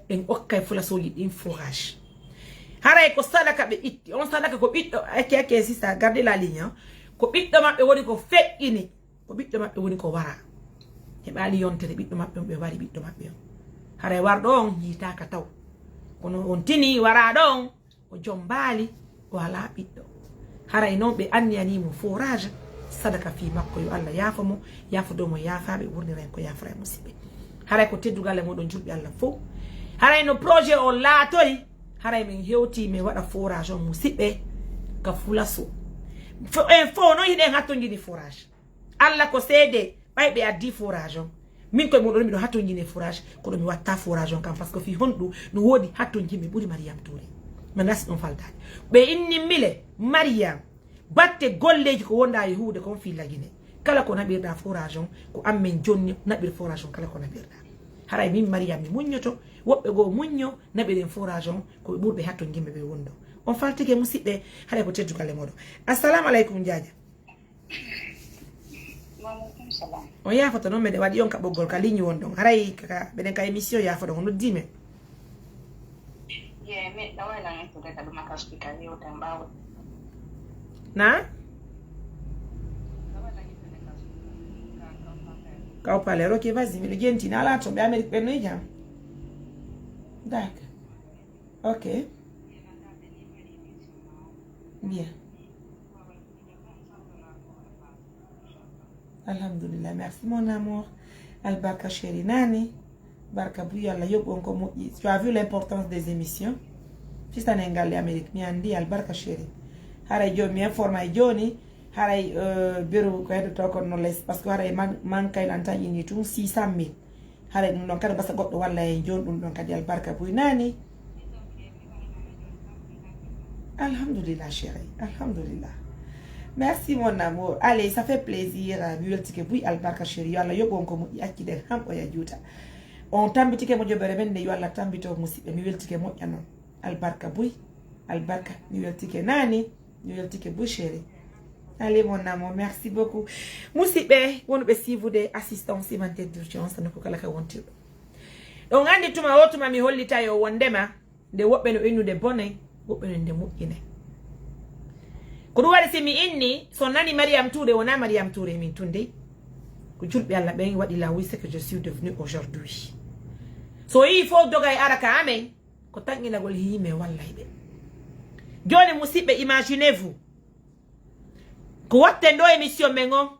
en okkay fula soji din forage haray ko sadaka be itti on sadaka ko biddo ake sista garder la ligne ko biddo mabbe woni ko fekkini ko biddo mabbe woni ko wara hebali yontere biddo mabbe be wari biddo mabbe haray wardo on yitaka taw kono on tini wara don o jombali wala biddo haray non be anniyani mo forage sadaka fi makko yo Allah yafamo yafudo mo yafabe wurni ren ko yafra musibe haray ko teddugale modon julbi Allah fo haray no projet o latori haray min hewti mi wada forage on musibe ka fulaso fo no yiden hatto ngini forage Allah ko sede baybe addi forage on min ko modon mi do hatto ngini forage ko do mi watta forage on kam parce que fi hondu no wodi hatto ngimi buri Mariam Touré manas on faltani be inni mile Mariam batte golleji ko wonda e huude kon fi lagine kala ko nabirda forage on ko ammen jonni nabir forage on kala ko nabirda haray min Mariam mi muñoto wobbe go muño nabiren forage on ko burbe hatto ngimbe be wondo on faltike musibbe haray ko teddugale modo assalamu alaikum jaaja o yafoto non mede wadi on ka boggol ka ligne won don haray ka beden ka émission yafoto on noddime me da wala en to ka dum ka speaker ni o tambawo na ka parler ok vas-y mais le genti na la tombe Amérique Benouja d'accord ok bien alhamdulillah merci mon amour albarka chéri nani barka bu yalla yobon ko mo tu as vu l'importance des émissions fista nengal Amérique mi andi albarka chéri haray joni mi informa joni haray bureau ko hedo to ko no les parce que haray man kay lan tan yini tum 600.000 haray dum don kada basa goddo walla e joni dum don kadi albarka bu nani alhamdulillah chéri alhamdulillah. Merci mon amour. Allez, ça fait plaisir. Multike bui albarka chéri. Yalla yobon ko mo yakide ham o ya juta. On tambitike mo jobere men de yalla tambito musibe mi weltike mo yanon. Albarka bui. Albarka mi weltike nani. Mi weltike bui chéri. Allez mon amour, merci beaucoup. Musibe wonu be si vous de assistance humanitaire d'urgence no ko kala ka wonti. Donc andi tuma wotuma mi hollita yo wondema de wobbe no inu de bonay, wobbe no de mukine. Ko wari simi inni so nani Mariam Touré wona Mariam Touré min tunde ko julbe Allah ben wadi la wi c'est que je suis devenu aujourd'hui so il faut dogay araka amen ko tangina gol hime wallahi be joni musibe imaginez-vous ko watte ndo émission mengo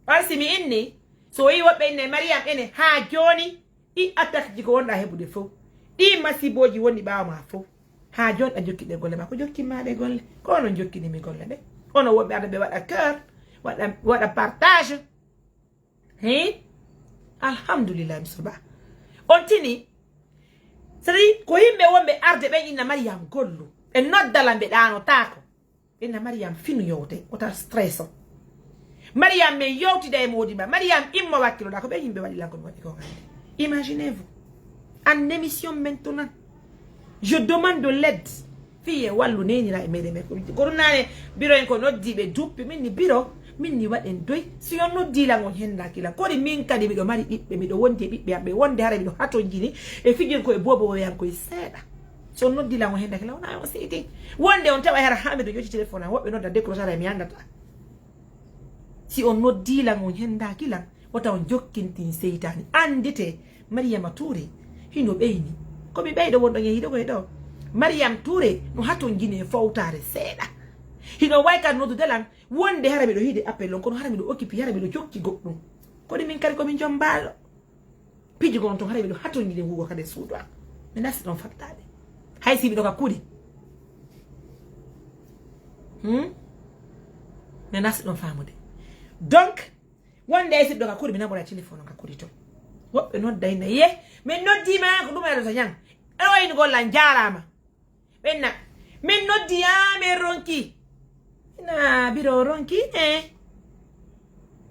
wari simi inni so yi wobbe ne Mariam ene ha joni I attaque jiko wonda hebude fo I masiboji woni baawa ma fo ha jon a jokkide golle ma ko jokki maade golle ko non jokkini mi golle de ono wobbe ada be wada cœur wada partage alhamdulillah msuba on tini sari ko himbe wombe arde be inna Mariam gollu e noddala be dano tako inna Mariam finu yote ota stresso Mariam me yoti de modiba Mariam immo wakkilo da ko be himbe wadi lanko wadi ko ngande imaginez-vous en émission maintenant. Je demande de l'aide. Fille wallu neni la emede me ko korunane biro en ko noddi be duppi minni biro minni waden doy si on noddi la ngon henda kila ko di min kadi bido mari bibbe mido wonde bibbe ambe wonde hare bido hato jini e fijin ko e bobo yan ko seeda so noddi la ngon henda kila ona o siti wonde on tawa hara hamido joti telephone wobbe nodda décrocher mi andata si on noddi la ngon henda kila wata on jokkintin seytani andite Mariam Touré hino beyni ko bi beydo wondo ngi ko do Mariam Touré no hato ngine fawtare seeda hino wayka no do delan wonde harabe do hide appel lon kono harabe do occupi harabe do jokki goddum ko di min kari ko min jombalo piji gon to harabe do hato ngine hugo kade suudwa mi nasi don fattade hay si bi do ka kudi mais nas ɗon famude donc wonde si ɗo ka kuɗi mi naɓora téléphone ka kuɗi to woɓɓe noddayna ye min noddima ko ɗum eɗo to ñang ɗoyni gollan jarama ɓenna min noddiya min ronki ina biro ronki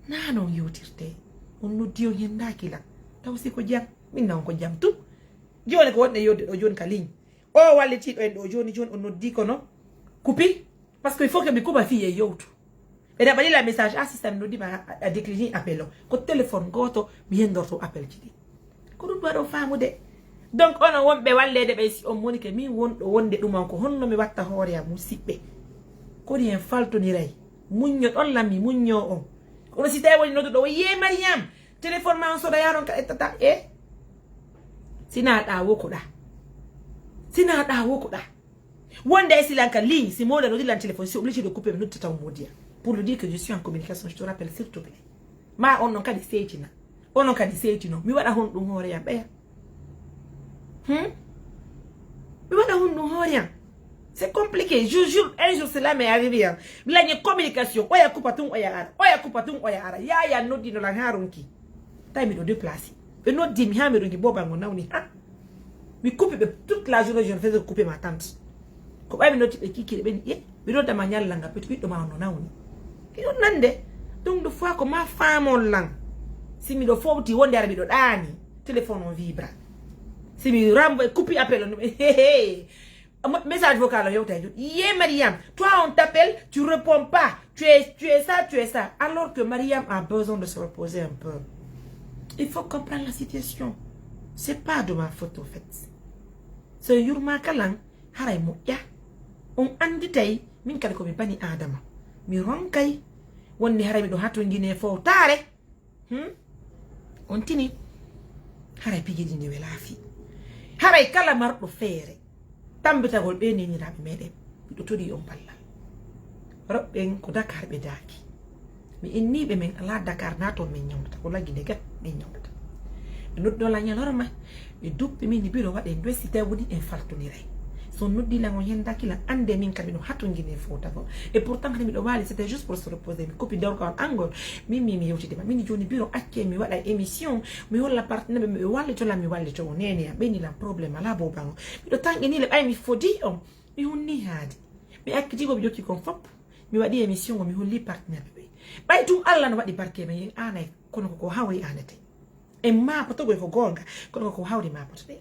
na non yewtirte on noddi on hendaki la taw si ko jam min non ko jam tum joni ko wonde yodde ɗo joni ka ligne o wallitiɗo en ɗo joni on noddi kono coupi parce que il faut que mi kuba fi e yewtu ɓe ɗaɓaɗila message assistant noddi ma a décliné appel o ko téléphone goto mi hendorto appel ji ɗi ko ɗum ɗo famude donc onon wonɓe wallede ɓe si on moni ke min wonɗo wonde ɗuman ko honno mi watta hoore am musidɓe koni hen faltoniray muñño ɗon lammi muñño on kono si tawi woni nodduɗo o ye Mariam téléphone ma on soda yaron ka ettata sina ɗa wokoɗa wonde silanka ligne si moɗa noddilan téléphone si obligé de couper mi noddata o modia pour lui dire que je suis en communication je te rappelle s'il te plaît ma on non kadi seytina onon kadi seytino mi waɗa hon ɗum hoore yam ɓeya mi waɗa hon ɗum hoore yam c'est compliqué je jure un jour cela m'est arrivé lañe communication oya coupa tum oya ara yaya noddino lan ha ronki tawi miɗo déplacé ɓe noddimi ha mi ronki boba ngo nawni ha mi coupe ɓe toute la journée je ne faisais couper ma tante ko ɓawi mi notti ɓe kikiɗe ɓeni mi noddama ñallanga peti ɓiɗɗo ma no nawni iɗon nande donc de fois ko ma famol lan si miɗo fowti wonde ara miɗo ɗaani téléphone on vibra si mi rambo coupi appel on message vocal on yewta ye Mariam toi on t'appelle tu réponds pas tu es ça alors que Mariam a besoin de se reposer un peu. Il faut comprendre la situation. C'est pas de ma faute au fait. C'est yurma kalang haray mo ya on andi tay min kala ko mi bani adama mi ronkay wonni haray mi do hatto ngine fo tare on tini haray pigidi ni welafi haray kala mardo feere tambitagol be ni rabe meden do todi on ballal robben ko Dakar be daaki mi inni be men ala Dakar nato men nyawta ko lagi de gat men nyawta noddo la nyanorma be duppi min biro wade ndwesi tawudi en faltoniray son noddi la ngon yenda kila ande min kabino hatu ngine fota ko et pourtant mi do wali c'était juste pour se reposer mi copie d'or ko angol mi yewtide ma min joni biro acce mi wada émission mi holla partenaire mi walli to nene be ni la problème ala bo bango mi do tangi ni le ay mi fodi on mi honni haadi mi akkiti ko bi jokki kon fop mi wadi émission mi holli partenaire be bay tum alla no wadi barke me anay kono ko hawri anete e ma poto go ko gonga kono ko hawri ma poto de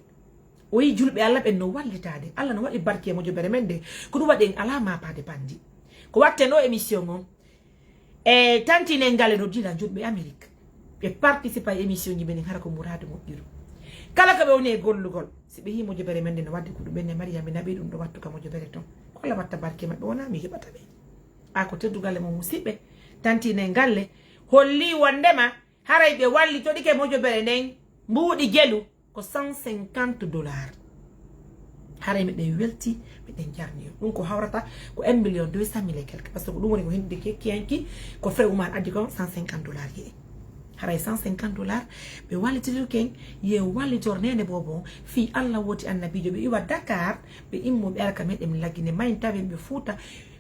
o yi julbe alla be no wallitade alla no wadi barke mo jobere mende ko dum wadi ala ma pade bandi ko watte no émission on e tanti ne ngale no dila julbe Amerique be participe à émission ni ben hara ko muradu mo diru kala ko be woni gollugol si be yi mo jobere mende no wadde ko dum ben Mariam nabi dum do wattu ka mo jobere ton ko la watta barke mabbe wona mi hebata be ako teddugale mo musibe tanti ne ngalle holli wondema haray be walli to dike mo jobere nen mbudi gelu ko $150 haray mi den welti mi den jarni dum ko hawrata ko 1,200,000 et quelque parce que dum woni ko hinde kiyanki ko frais umar addi ko $150 yi haray $150 be walli tidu ken ye walli tornene bobo fi Allah woti annabijo be iwa Dakar be immo be arka medem lagine mayntabe be futa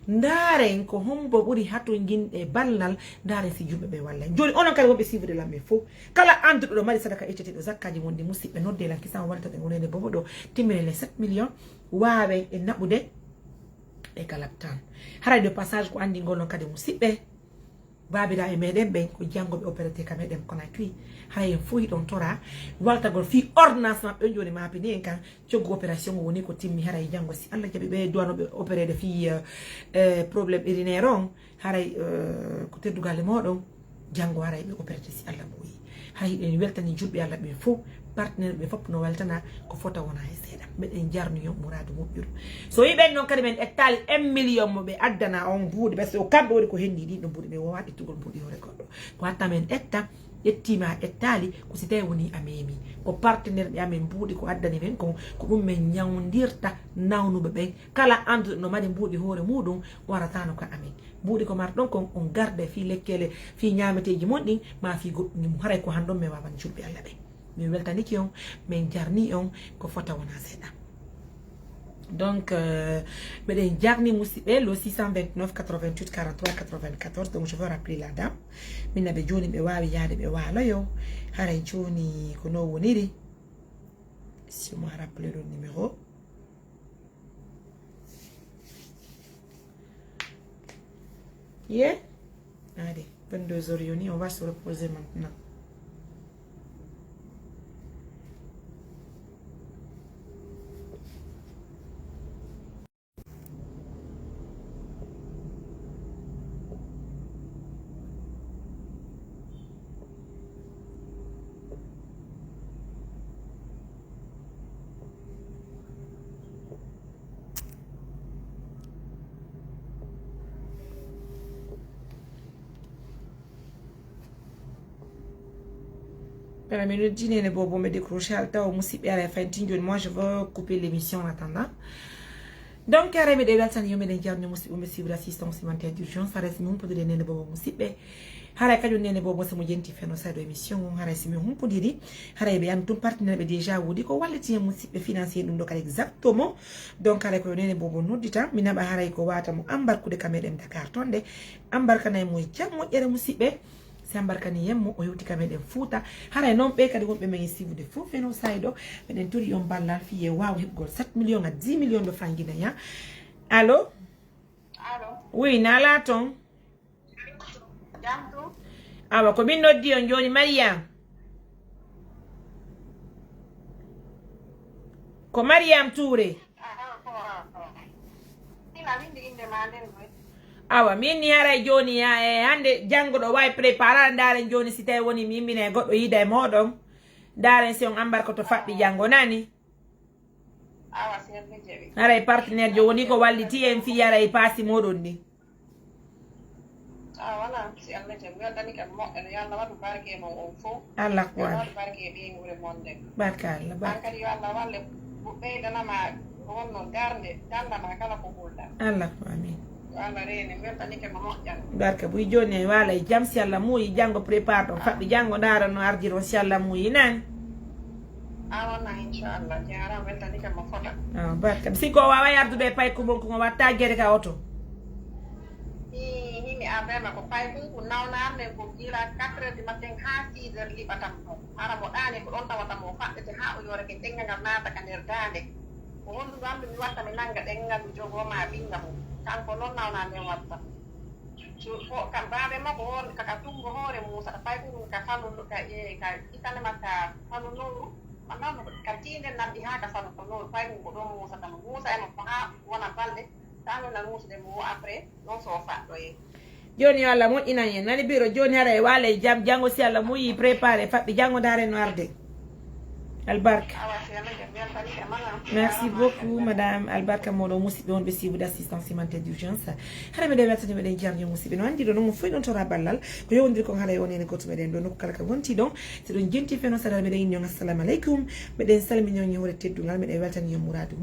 ndaren ko hombo buri hato nginde ballal ndaren si jumbe be walla joni onon kala wobbe sivre la me fo kala andu do mari sadaka etete do zakkaji wonde musibbe nodde lan kisan walta be wonene bobo do timere les 7 millions waawe e nabude e kalaptan haray de passage ko andi ngolon kade musibbe babira e meden ben ko jangobe opérateur ka meden kona tui hay fuyi don tora walta gol fi ordonnance ma be joni ma pini en kan ciogo opération woni ko timmi haray jango si Allah jabi be doano be opérer de fi problème urinaire on haray ko teddugal modon jango haray be opérer si Allah mo yi hay en weltani julbe Allah be fo partenaire be fop no weltana ko fota wona e seeda be en jarnu yo muradu mo juro so yi ben non kadi men ettali 1 million mo be addana on buudi be so kambe wori ko hendi di do buudi be wadi tugol buudi hore goddo ko hatta men etta yettima ettali ko si tawi woni amemi ko partenaire be amen buudi ko addani men ko dum men nyawndirta nawnube be kala andu no mari buudi hore mudum warata no ko amen buudi ko mar don ko on garde fi lekkele fi nyaameteji mondin ma fi goddi mo haray ko handon me wawan julbe Allah be mi weltaniki on min jarni on ko fota wona seeda donc beɗen jarni musidɓe le 629 88 43 94 donc je veux rappeler la dame min ɓe joni ɓe wawi yaade ɓe waaloyo haray joni ko no woniri si moi rappeler le numéro allez 22h yoni on va se reposer maintenant. Mais le dîner n'est pas bon, me décrocher à temps, à la fin de moi je veux couper l'émission en attendant. Donc, carrément, des dates, il me dit l'assistance alimentaire d'urgence, ça reste mon pour donner le bon musibe. Hara kajo nene bobo se mo jenti feno sa do émission hara simi hum pour dire hara be an ton partenaire be déjà wodi ko wallati musibe financier dum do kala exactement donc hara ko nene bobo noddita mina ba hara ko wata mo ambarkude kameden Dakar tonde ambarkana mo jammo jere musibe sambarkani yemmo o yewti kameden Fouta hara non be kadi wonbe men sivude fu feno saydo beden turi yon ballal fiye waaw hebgol 7 millions à 10 millions de francs guinéens. Allô? Oui, nala ton. Awa ko min noddi on joni Mariam ko Mariam Touré awa min ni haray joni hande jango do way préparer ndaren joni si tay woni mi mimbine goddo yida e modon ndaren si on ambarko to fabbi jango nani awa serbe jebi haray partenaire jo woni ko walliti en fi haray pasi modon ni wala si Allah jam gadani kan mo en yalla wadu barke mo on fo Allah ko wadu barke be ngure monde barkallah barkali yalla walle be dana ma wonno garde danda ma kala ko hulda Allah ko amin wala rene gadani kan mo jan barka bu joni wala jam si Allah muyi jango prépare don fabbi jango dara no ardiro si Allah muyi nan awana inshallah jara gadani kan mo fota barka si ko wawa yardude pay ko bon ko watta gere ka auto mi abema ko pay ko nawnande ko jila 4 du matin ha 6 heures libatam ko ara mo dani ko don tawata mo faddete ha o yore ke tengal nata ka nder dande ko wondu gambe mi watta mi nanga dengal mi jogo ma binga mo kanko non nawnande watta so kam baabe mako won kaka tungo hore musa pay ko ka fanu ka ka itane makka fanu no manano ka tinde nandi ha ka fanu ko no pay ko do musa tam musa e mo ha wona balde tano na musa de mo après non so fa do joni Allah mo ina yen nani biro joni hara e wale jam jango si Allah mo yi préparer fabbi jango dare no arde albarka merci beaucoup madame albarka modo musibe on be sibu d'assistance alimentaire d'urgence hara me de wetani me den jarni musibe no andi do no fu don tora ballal ko yowndiri ko hara woni ne goto me den do no kala ka wonti don se don jenti feno sara me den ñong assalamu alaikum me den salmi ñong ñore teddungal me de wetani yo muradu